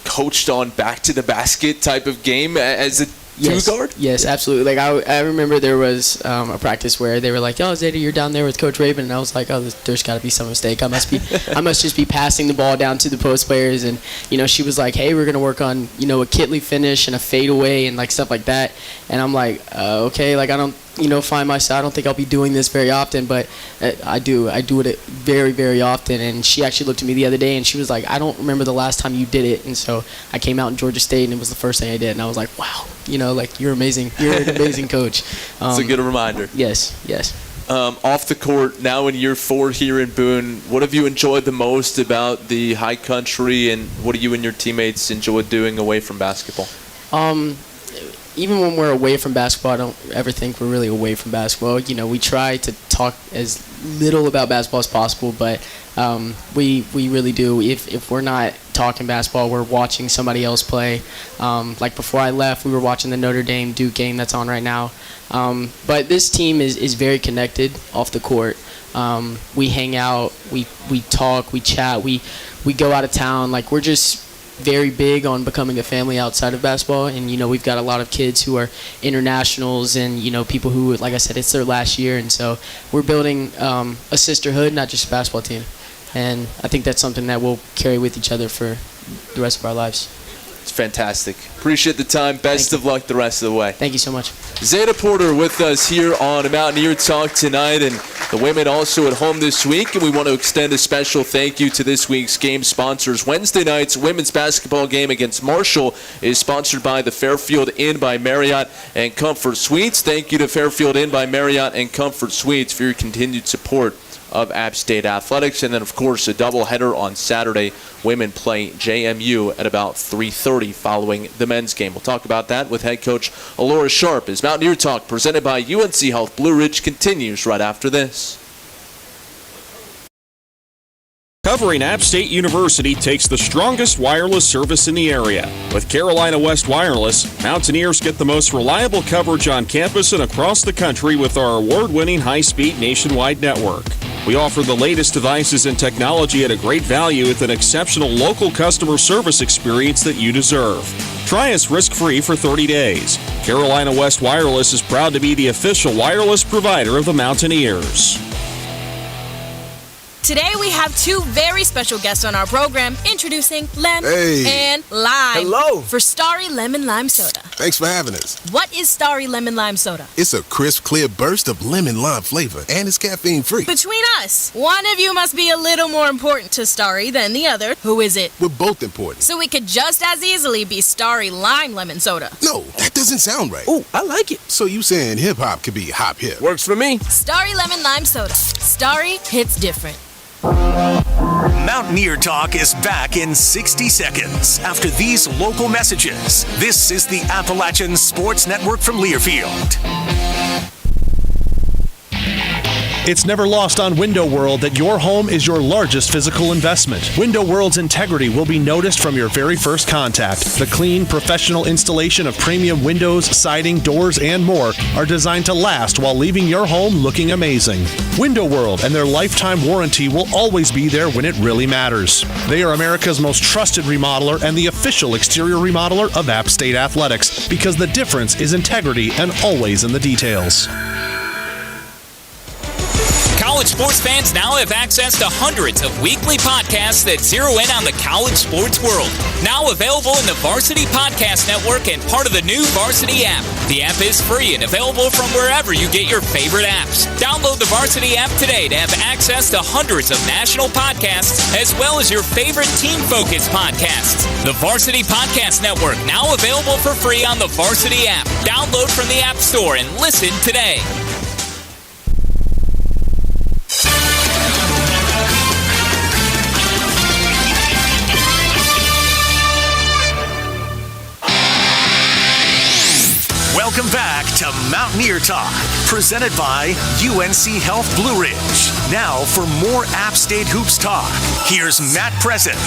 coached on back to the basket type of game as a 2 guard? Yes, absolutely. I remember there was a practice where they were like, "Oh, Zada, you're down there with Coach Raven," and I was like, "Oh, there's got to be some mistake. I must just be passing the ball down to the post players." And she was like, "Hey, we're gonna work on a Kitley finish and a fadeaway and stuff like that." And I'm like, "Okay, I don't." Find myself. I don't think I'll be doing this very often, but I do it very, very often. And she actually looked at me the other day and she was like, "I don't remember the last time you did it." And so I came out in Georgia State and it was the first thing I did. And I was like, "Wow, you're amazing. You're an amazing coach." It's a good reminder. Yes. Off the court, now in year 4 here in Boone, what have you enjoyed the most about the high country, and what do you and your teammates enjoy doing away from basketball? Even when we're away from basketball, I don't ever think we're really away from basketball. We try to talk as little about basketball as possible, but we really do. If we're not talking basketball, we're watching somebody else play. Before I left, we were watching the Notre Dame Duke game that's on right now. But this team is very connected off the court. We hang out, we talk, we chat, we go out of town. We're just very big on becoming a family outside of basketball, and we've got a lot of kids who are internationals and people who, like I said, it's their last year, and so we're building a sisterhood, not just a basketball team, and I think that's something that we'll carry with each other for the rest of our lives. It's fantastic. Appreciate the time. Best of luck the rest of the way. Thank you so much. Zada Porter with us here on Mountaineer Talk tonight, and the women also at home this week. And we want to extend a special thank you to this week's game sponsors. Wednesday night's women's basketball game against Marshall is sponsored by the Fairfield Inn by Marriott and Comfort Suites. Thank you to Fairfield Inn by Marriott and Comfort Suites for your continued support of App State Athletics. And then, of course, a doubleheader on Saturday. Women play JMU at about 3:30 following the men's game. We'll talk about that with head coach Alaura Sharp as Mountaineer Talk presented by UNC Health Blue Ridge continues right after this. Covering App State University takes the strongest wireless service in the area. With Carolina West Wireless, Mountaineers get the most reliable coverage on campus and across the country with our award-winning high-speed nationwide network. We offer the latest devices and technology at a great value with an exceptional local customer service experience that you deserve. Try us risk-free for 30 days. Carolina West Wireless is proud to be the official wireless provider of the Mountaineers. Today we have two very special guests on our program, introducing Lem and Lime. Hello. For Starry Lemon Lime Soda. Thanks for having us. What is Starry Lemon Lime Soda? It's a crisp, clear burst of lemon lime flavor, and it's caffeine-free. Between us, one of you must be a little more important to Starry than the other. Who is it? We're both important. So we could just as easily be Starry Lime Lemon Soda. No, that doesn't sound right. Oh, I like it. So you saying hip-hop could be hop-hip? Works for me. Starry Lemon Lime Soda. Starry hits different. Mountaineer Talk is back in 60 seconds after these local messages. This is the Appalachian Sports Network from Learfield. It's never lost on Window World that your home is your largest physical investment. Window World's integrity will be noticed from your very first contact. The clean, professional installation of premium windows, siding, doors, and more are designed to last while leaving your home looking amazing. Window World and their lifetime warranty will always be there when it really matters. They are America's most trusted remodeler and the official exterior remodeler of App State Athletics, because the difference is integrity and always in the details. College sports fans now have access to hundreds of weekly podcasts that zero in on the college sports world. Now available in the Varsity Podcast Network and part of the new Varsity app. The app is free and available from wherever you get your favorite apps. Download the Varsity app today to have access to hundreds of national podcasts as well as your favorite team-focused podcasts. The Varsity Podcast Network, now available for free on the Varsity app. Download from the App Store and listen today. Welcome back to Mountaineer Talk, presented by UNC Health Blue Ridge. Now for more App State Hoops talk, here's Matt Present.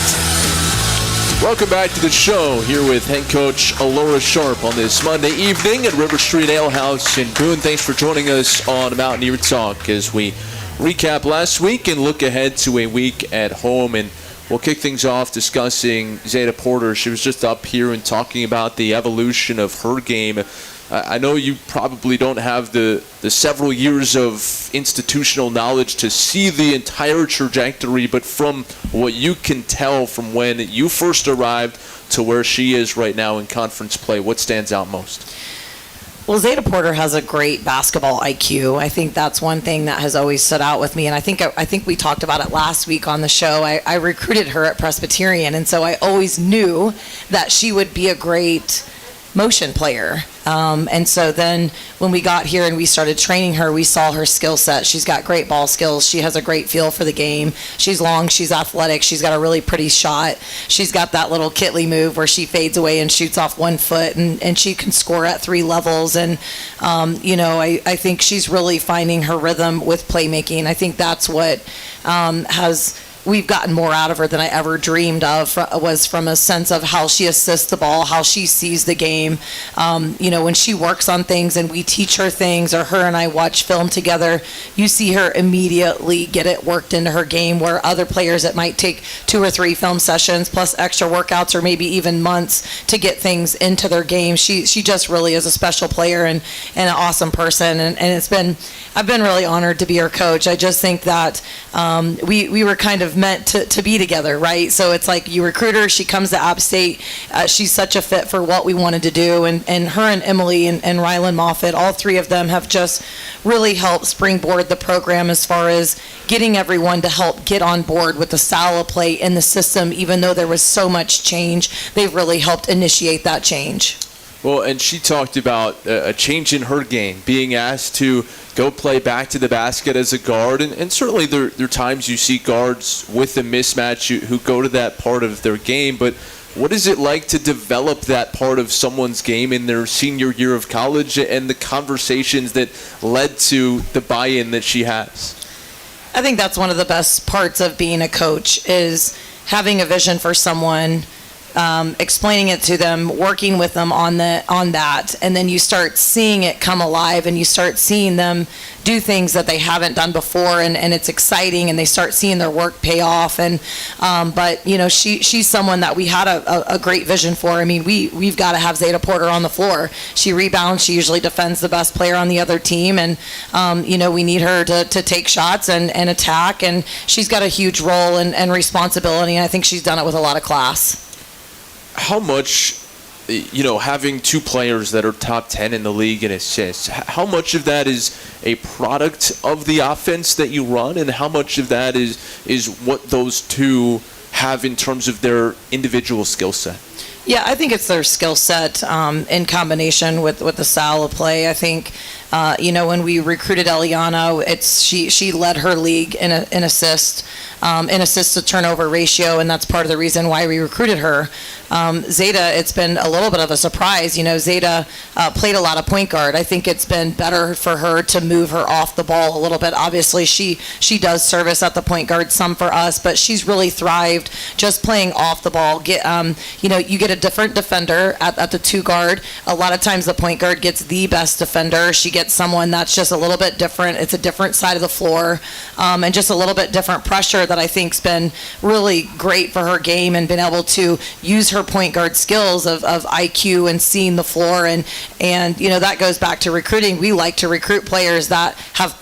Welcome back to the show, here with head coach Alaura Sharp on this Monday evening at River Street Ale House in Boone. Thanks for joining us on Mountaineer Talk as we recap last week and look ahead to a week at home. And we'll kick things off discussing Zada Porter. She was just up here and talking about the evolution of her game. I know you probably don't have the several years of institutional knowledge to see the entire trajectory, but from what you can tell from when you first arrived to where she is right now in conference play, what stands out most? Well, Zada Porter has a great basketball IQ. I think that's one thing that has always stood out with me, and I think we talked about it last week on the show. I recruited her at Presbyterian, and so I always knew that she would be a great motion player. And so then when we got here and we started training her, we saw her skill set. She's got great ball skills. She has a great feel for the game. She's long. She's athletic. She's got a really pretty shot. She's got that little Kitley move where she fades away and shoots off 1 foot, and she can score at 3 levels. And, I think she's really finding her rhythm with playmaking. I think that's what we've gotten more out of her than I ever dreamed of, was from a sense of how she assists the ball, how she sees the game. When she works on things and we teach her things, or her and I watch film together, you see her immediately get it worked into her game, where other players, it might take 2 or 3 film sessions plus extra workouts or maybe even months to get things into their game. She just really is a special player and an awesome person, and I've been really honored to be her coach. I just think that we were kind of meant to be together, right? So it's like you recruit her, she comes to App State, she's such a fit for what we wanted to do, and her and Emily and Rylan Moffitt, all 3 of them have just really helped springboard the program as far as getting everyone to help get on board with the style of play in the system. Even though there was so much change, they've really helped initiate that change. Well, and she talked about a change in her game, being asked to go play back to the basket as a guard. And certainly there are times you see guards with a mismatch who go to that part of their game. But what is it like to develop that part of someone's game in their senior year of college, and the conversations that led to the buy-in that she has? I think that's one of the best parts of being a coach is having a vision for someone, explaining it to them, working with them on that, and then you start seeing it come alive, and you start seeing them do things that they haven't done before, and it's exciting, and they start seeing their work pay off. And but you know, she's someone that we had a great vision for. I mean, we've got to have Zada Porter on the floor. She rebounds. She usually defends the best player on the other team, and you know, we need her to take shots and attack, and she's got a huge role and responsibility, and I think she's done it with a lot of class. How much, you know, having two players that are top 10 in the league in assists, how much of that is a product of the offense that you run, and how much of that is what those two have in terms of their individual skill set? Yeah, I think it's their skill set in combination with the style of play. I think, you know, when we recruited Eliana, she led her league in assist to turnover ratio, and that's part of the reason why we recruited her. Zada, it's been a little bit of a surprise. You know, Zada played a lot of point guard. I think it's been better for her to move her off the ball a little bit. Obviously, she does service at the point guard some for us, but she's really thrived just playing off the ball. You know, you get a different defender at the two guard. A lot of times the point guard gets the best defender. She gets someone that's just a little bit different. It's a different side of the floor, and just a little bit different pressure that I think's been really great for her game, and been able to use her point guard skills of IQ and seeing the floor, and you know, that goes back to recruiting. We like to recruit players that have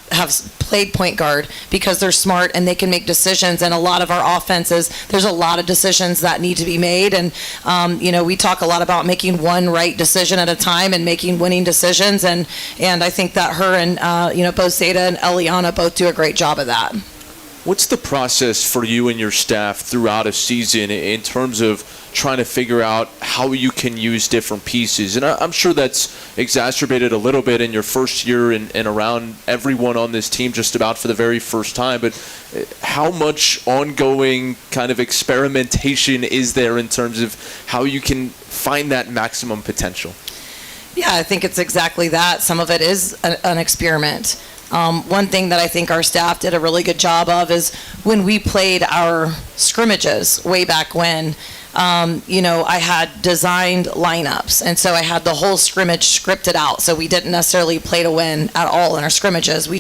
played point guard because they're smart and they can make decisions. And a lot of our offenses, there's a lot of decisions that need to be made, and you know, we talk a lot about making one right decision at a time and making winning decisions, and I think that her and you know, both Zada and Eliana both do a great job of that. What's the process for you and your staff throughout a season in terms of trying to figure out how you can use different pieces? And I'm sure that's exacerbated a little bit in your first year and around everyone on this team just about for the very first time. But how much ongoing kind of experimentation is there in terms of how you can find that maximum potential? Yeah, I think it's exactly that. Some of it is an experiment. One thing that I think our staff did a really good job of is when we played our scrimmages way back when, you know, I had designed lineups, and so I had the whole scrimmage scripted out, so we didn't necessarily play to win at all in our scrimmages. We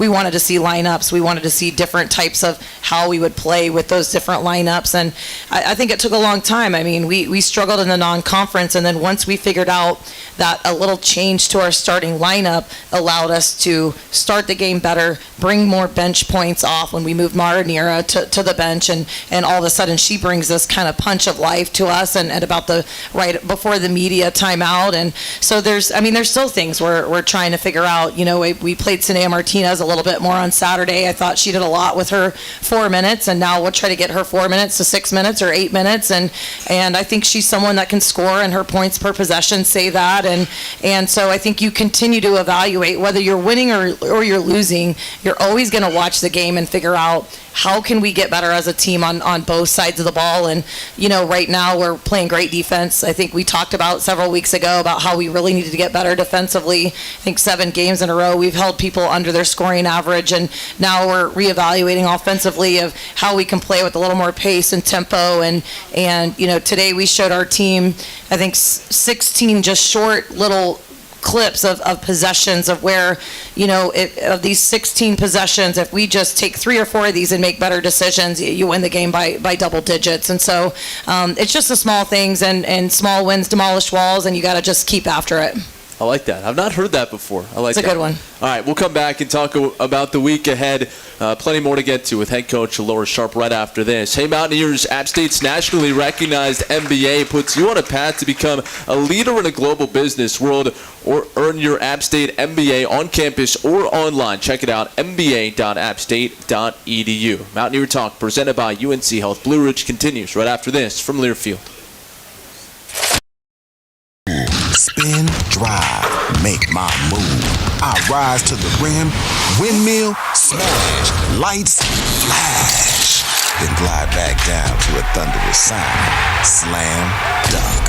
wanted to see lineups. We wanted to see different types of how we would play with those different lineups, and I think it took a long time. I mean, we struggled in the non-conference, and then once we figured out that a little change to our starting lineup allowed us to start the game better, bring more bench points off when we moved Mountaineer to the bench, and all of a sudden she brings this kind of punch of life to us, and at about the right before the media timeout. And so there's still things we're trying to figure out. You know, we played Sanea Martinez a little bit more on Saturday. I thought she did a lot with her 4 minutes, and now we'll try to get her 4 minutes to 6 minutes or 8 minutes, and I think she's someone that can score, and her points per possession say that, and so I think you continue to evaluate whether you're winning or you're losing. You're always going to watch the game and figure out how can we get better as a team on both sides of the ball. And you know, right now we're playing great defense. I think we talked about several weeks ago about how we really needed to get better defensively. I think 7 games in a row we've held people under their scoring average, and now we're reevaluating offensively of how we can play with a little more pace and tempo. And you know, today we showed our team, I think 16 just short little clips of possessions of where, you know, of these 16 possessions, if we just take 3 or 4 of these and make better decisions, you win the game by double digits. And so it's just the small things, and small wins demolish walls, and you got to just keep after it. I like that. I've not heard that before. I like that. It's a good one. All right, we'll come back and talk about the week ahead. Plenty more to get to with head coach Alaura Sharp right after this. Hey, Mountaineers, App State's nationally recognized MBA puts you on a path to become a leader in a global business world, or earn your App State MBA on campus or online. Check it out, mba.appstate.edu. Mountaineer Talk, presented by UNC Health Blue Ridge, continues right after this from Learfield. Spin, drive, make my move. I rise to the rim, windmill, smash, lights, flash. Then glide back down to a thunderous sound. Slam, dunk.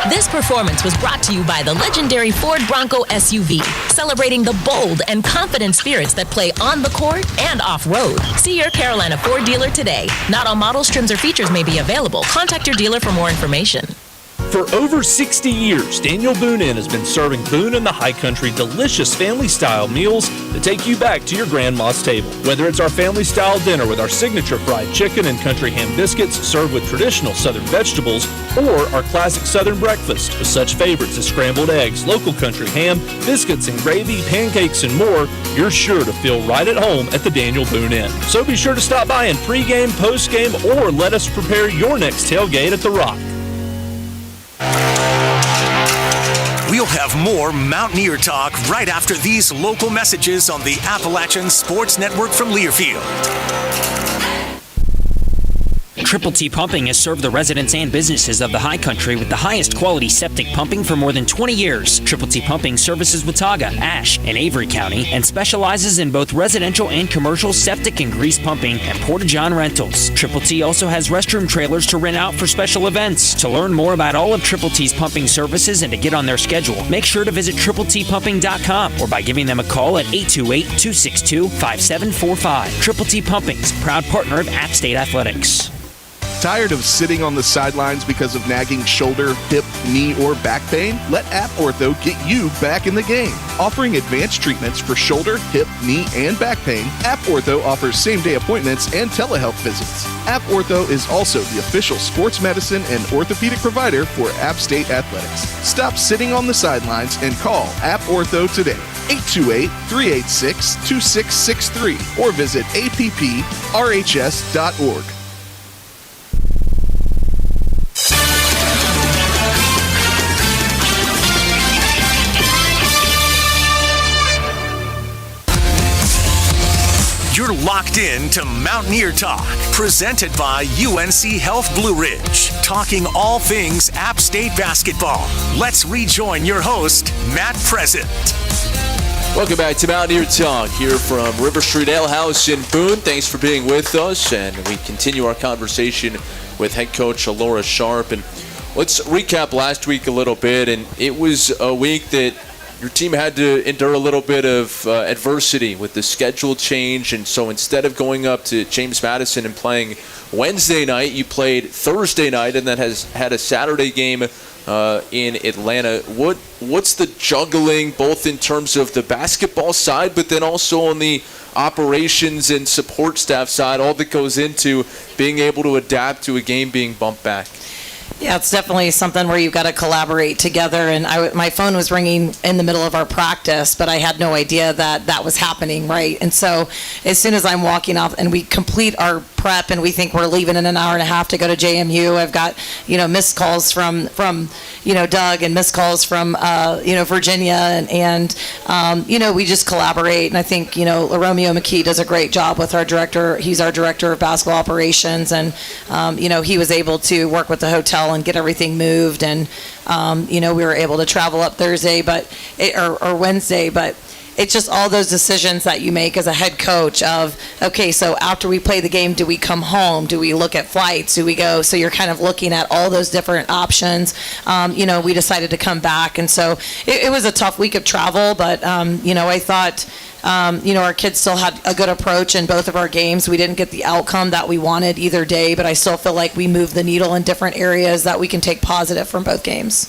This performance was brought to you by the legendary Ford Bronco SUV, celebrating the bold and confident spirits that play on the court and off-road. See your Carolina Ford dealer today. Not all models, trims, or features may be available. Contact your dealer for more information. For over 60 years, Daniel Boone Inn has been serving Boone and the High Country delicious family-style meals that take you back to your grandma's table. Whether it's our family-style dinner with our signature fried chicken and country ham biscuits served with traditional Southern vegetables, or our classic Southern breakfast with such favorites as scrambled eggs, local country ham, biscuits and gravy, pancakes, and more, you're sure to feel right at home at the Daniel Boone Inn. So be sure to stop by and pregame, postgame, or let us prepare your next tailgate at the Rock. We'll have more Mountaineer talk right after these local messages on the Appalachian Sports Network from Learfield. Triple T Pumping has served the residents and businesses of the High Country with the highest quality septic pumping for more than 20 years. Triple T Pumping services Watauga, Ashe, and Avery County and specializes in both residential and commercial septic and grease pumping and porta-john rentals. Triple T also has restroom trailers to rent out for special events. To learn more about all of Triple T's pumping services and to get on their schedule, make sure to visit TripleTpumping.com or by giving them a call at 828-262-5745. Triple T Pumping's proud partner of App State Athletics. Tired of sitting on the sidelines because of nagging shoulder, hip, knee, or back pain? Let App Ortho get you back in the game. Offering advanced treatments for shoulder, hip, knee, and back pain, App Ortho offers same-day appointments and telehealth visits. App Ortho is also the official sports medicine and orthopedic provider for App State Athletics. Stop sitting on the sidelines and call App Ortho today. 828-386-2663 or visit apprhs.org. You're locked in to Mountaineer Talk, presented by UNC Health Blue Ridge, talking all things App State basketball. Let's rejoin your host, Matt Present. Welcome back to Mountaineer Talk here from River Street Ale House in Boone. Thanks for being with us, and we continue our conversation with head coach Alaura Sharp. And let's recap last week a little bit, and it was a week that your team had to endure a little bit of adversity with the schedule change, and so instead of going up to James Madison and playing Wednesday night, you played Thursday night, and then has had a Saturday game in Atlanta. What's the juggling, both in terms of the basketball side, but then also on the operations and support staff side, all that goes into being able to adapt to a game being bumped back? Yeah, it's definitely something where you've got to collaborate together. And my phone was ringing in the middle of our practice, but I had no idea that was happening, right? And so as soon as I'm walking off and we complete our prep and we think we're leaving in an hour and a half to go to JMU, I've got, missed calls from Doug and missed calls from, Virginia. And we just collaborate. And I think, Romeo McKee does a great job with our director. He's our director of basketball operations. And, he was able to work with the hotel and get everything moved, and we were able to travel up Thursday, or Wednesday. But it's just all those decisions that you make as a head coach of, okay, so after we play the game, do we come home? Do we look at flights? Do we go? So you're kind of looking at all those different options. We decided to come back, and so it was a tough week of travel. But I thought. Our kids still had a good approach in both of our games. We didn't get the outcome that we wanted either day, but I still feel like we moved the needle in different areas that we can take positive from both games.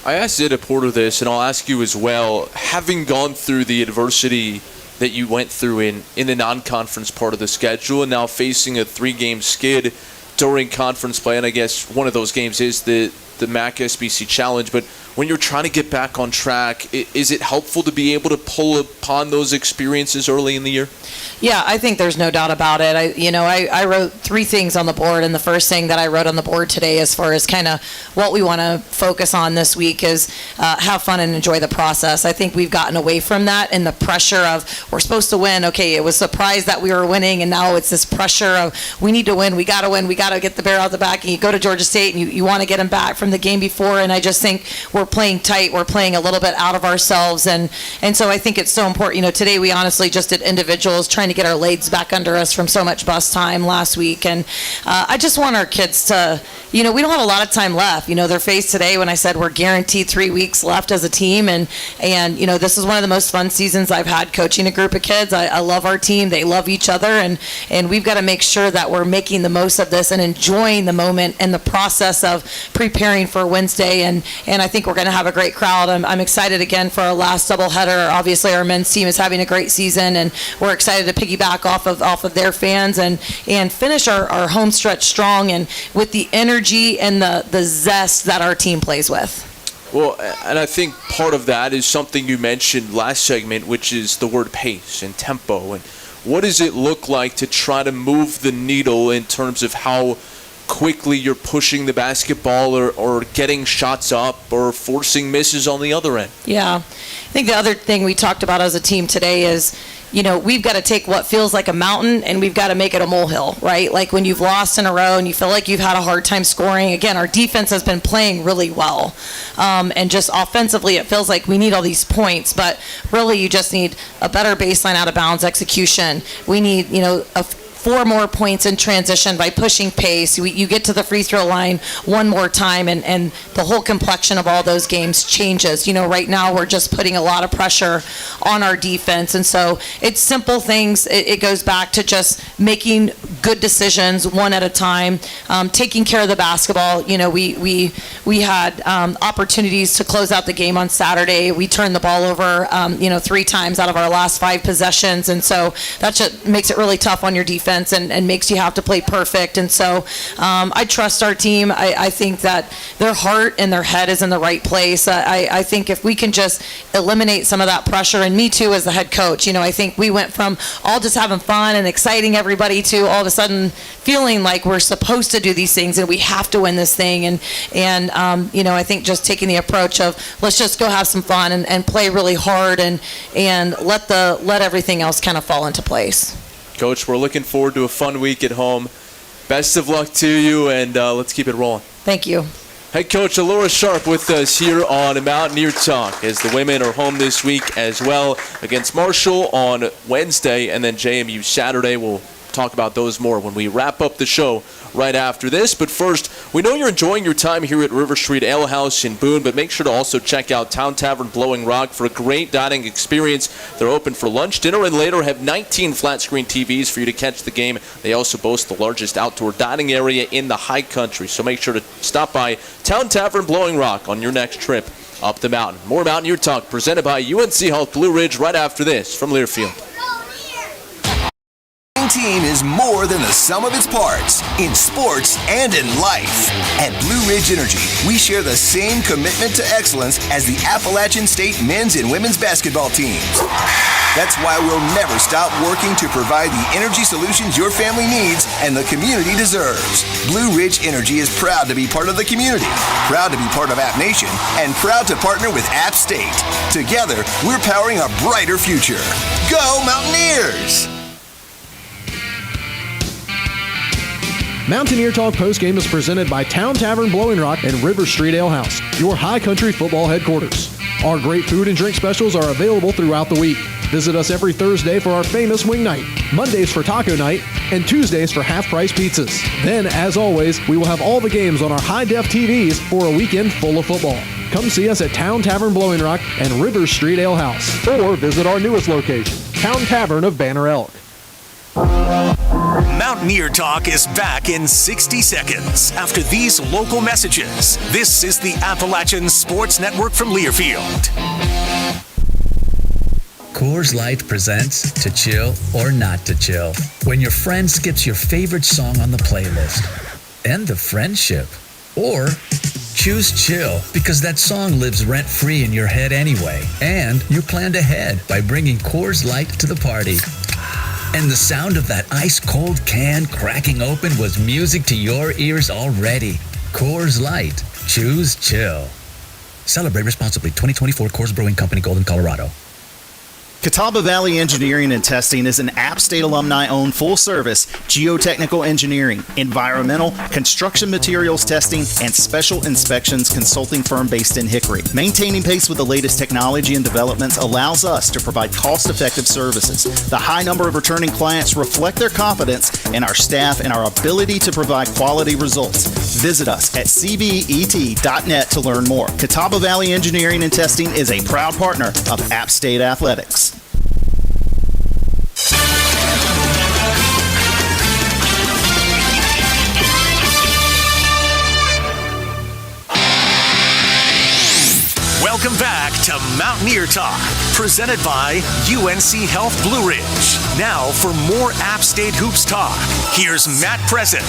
I asked Zada Porter this, and I'll ask you as well. Having gone through the adversity that you went through in the non-conference part of the schedule, and now facing a 3-game skid during conference play, and I guess one of those games is the MAC SBC Challenge, but when you're trying to get back on track, is it helpful to be able to pull upon those experiences early in the year? Yeah, I think there's no doubt about it. I wrote 3 things on the board, and the first thing that I wrote on the board today as far as kind of what we want to focus on this week is have fun and enjoy the process. I think we've gotten away from that and the pressure of we're supposed to win. Okay, it was a surprise that we were winning, and now it's this pressure of we need to win, we got to get the bear out the back, and you go to Georgia State and you want to get them back from from the game before, and I just think we're playing tight. We're playing a little bit out of ourselves, and so I think it's so important. Today we honestly just did individuals trying to get our legs back under us from so much bus time last week, and I just want our kids to, we don't have a lot of time left. Their face today when I said we're guaranteed 3 weeks left as a team, and this is one of the most fun seasons I've had coaching a group of kids. I love our team. They love each other, and we've got to make sure that we're making the most of this and enjoying the moment and the process of preparing for Wednesday, and I think we're going to have a great crowd. I'm excited again for our last doubleheader. Obviously, our men's team is having a great season, and we're excited to piggyback off of their fans and finish our home stretch strong and with the energy and the zest that our team plays with. Well, and I think part of that is something you mentioned last segment, which is the word pace and tempo. And what does it look like to try to move the needle in terms of how quickly you're pushing the basketball or getting shots up or forcing misses on the other end? Yeah. I think the other thing we talked about as a team today is, we've got to take what feels like a mountain and we've got to make it a molehill, right? Like when you've lost in a row and you feel like you've had a hard time scoring. Again, our defense has been playing really well. And just offensively, it feels like we need all these points, but really you just need a better baseline out of bounds execution. We need, 4 more points in transition by pushing pace. You get to the free throw line one more time, and the whole complexion of all those games changes. Right now we're just putting a lot of pressure on our defense, and so it's simple things. It goes back to just making good decisions one at a time, taking care of the basketball. We had opportunities to close out the game on Saturday. We turned the ball over 3 times out of our last 5 possessions, and so that just makes it really tough on your defense. And makes you have to play perfect. And so I trust our team. I think that their heart and their head is in the right place. I think if we can just eliminate some of that pressure, and me too as the head coach, I think we went from all just having fun and exciting everybody to all of a sudden feeling like we're supposed to do these things and we have to win this thing. And I think just taking the approach of let's just go have some fun and play really hard and let everything else kind of fall into place. Coach, we're looking forward to a fun week at home. Best of luck to you, and let's keep it rolling. Thank you. Head coach Alaura Sharp with us here on Mountaineer Talk as the women are home this week as well against Marshall on Wednesday and then JMU Saturday. We'll talk about those more when we wrap up the show right after this. But first, we know you're enjoying your time here at River Street Ale House in Boone, but make sure to also check out Town Tavern Blowing Rock for a great dining experience. They're open for lunch, dinner, and later have 19 flat-screen TVs for you to catch the game. They also boast the largest outdoor dining area in the high country, so make sure to stop by Town Tavern Blowing Rock on your next trip up the mountain. More Mountaineer Talk presented by UNC Health Blue Ridge right after this from Learfield. Team is more than the sum of its parts in sports and in life. At Blue Ridge Energy, we share the same commitment to excellence as the Appalachian State men's and women's basketball teams. That's why we'll never stop working to provide the energy solutions your family needs and the community deserves. Blue Ridge Energy is proud to be part of the community, proud to be part of App Nation, and proud to partner with App State. Together, we're powering a brighter future. Go Mountaineers! Mountaineer Talk postgame is presented by Town Tavern Blowing Rock and River Street Ale House, your high country football headquarters. Our great food and drink specials are available throughout the week. Visit us every Thursday for our famous wing night, Mondays for taco night, and Tuesdays for half-price pizzas. Then, as always, we will have all the games on our high-def TVs for a weekend full of football. Come see us at Town Tavern Blowing Rock and River Street Ale House, or visit our newest location, Town Tavern of Banner Elk. Mountaineer Talk is back in 60 seconds after these local messages. This is the Appalachian Sports Network from Learfield. Coors Light presents To Chill or Not to Chill. When your friend skips your favorite song on the playlist. End the friendship. Or choose chill because that song lives rent-free in your head anyway. And you planned ahead by bringing Coors Light to the party. And the sound of that ice-cold can cracking open was music to your ears already. Coors Light. Choose chill. Celebrate responsibly. 2024 Coors Brewing Company, Golden, Colorado. Catawba Valley Engineering and Testing is an App State alumni-owned full-service geotechnical engineering, environmental, construction materials testing, and special inspections consulting firm based in Hickory. Maintaining pace with the latest technology and developments allows us to provide cost-effective services. The high number of returning clients reflect their confidence in our staff and our ability to provide quality results. Visit us at cvet.net to learn more. Catawba Valley Engineering and Testing is a proud partner of App State Athletics. Welcome back to Mountaineer Talk, presented by UNC Health Blue Ridge. Now for more App State Hoops talk, here's Matt Present.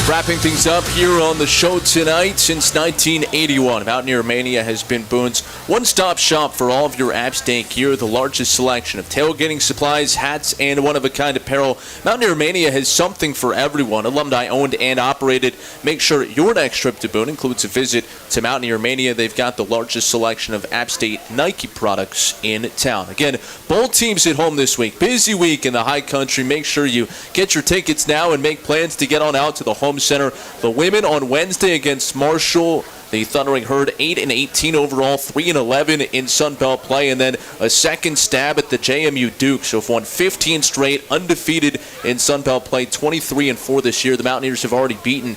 Wrapping things up here on the show tonight, since 1981, Mountaineer Mania has been Boone's one-stop shop for all of your App State gear, the largest selection of tailgating supplies, hats, and one-of-a-kind apparel. Mountaineer Mania has something for everyone, alumni-owned and operated. Make sure your next trip to Boone includes a visit to Mountaineer Mania. They've got the largest selection of App State Nike products in town. Again, both teams at home this week. Busy week in the high country. Make sure you get your tickets now and make plans to get on out to the home center. The women on Wednesday against Marshall. The Thundering Herd 8-18 overall, 3-11 in Sun Belt play, and then a second stab at the JMU Dukes, who have won 15 straight, undefeated in Sun Belt play, 23-4 this year. The Mountaineers have already beaten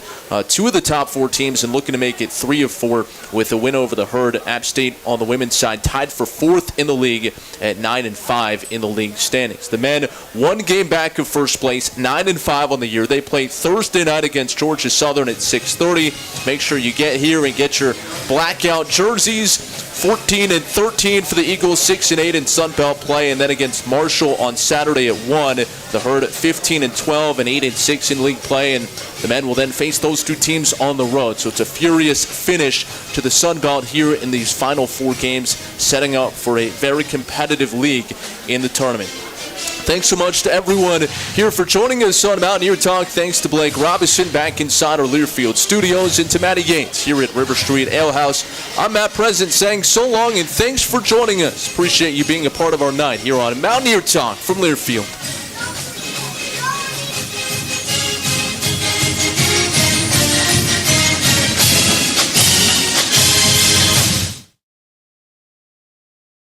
two of the top four teams and looking to make it 3 of 4 with a win over the Herd. App State on the women's side tied for 4th in the league at 9-5 in the league standings. The men one game back of first place, 9-5 on the year. They play Thursday night against Georgia Southern at 6:30. Make sure you get here and get your blackout jerseys. 14-13 for the Eagles, 6-8 in Sun Belt play, and then against Marshall on Saturday at 1. The Herd at 15-12 and 8-6 in league play, and the men will then face those two teams on the road. So it's a furious finish to the Sun Belt here in these final 4 games, setting up for a very competitive league in the tournament. Thanks so much to everyone here for joining us on Mountaineer Talk. Thanks to Blake Robinson back inside our Learfield studios, and to Matty Gaines here at River Street Ale House. I'm Matt Present saying so long and thanks for joining us. Appreciate you being a part of our night here on Mountaineer Talk from Learfield.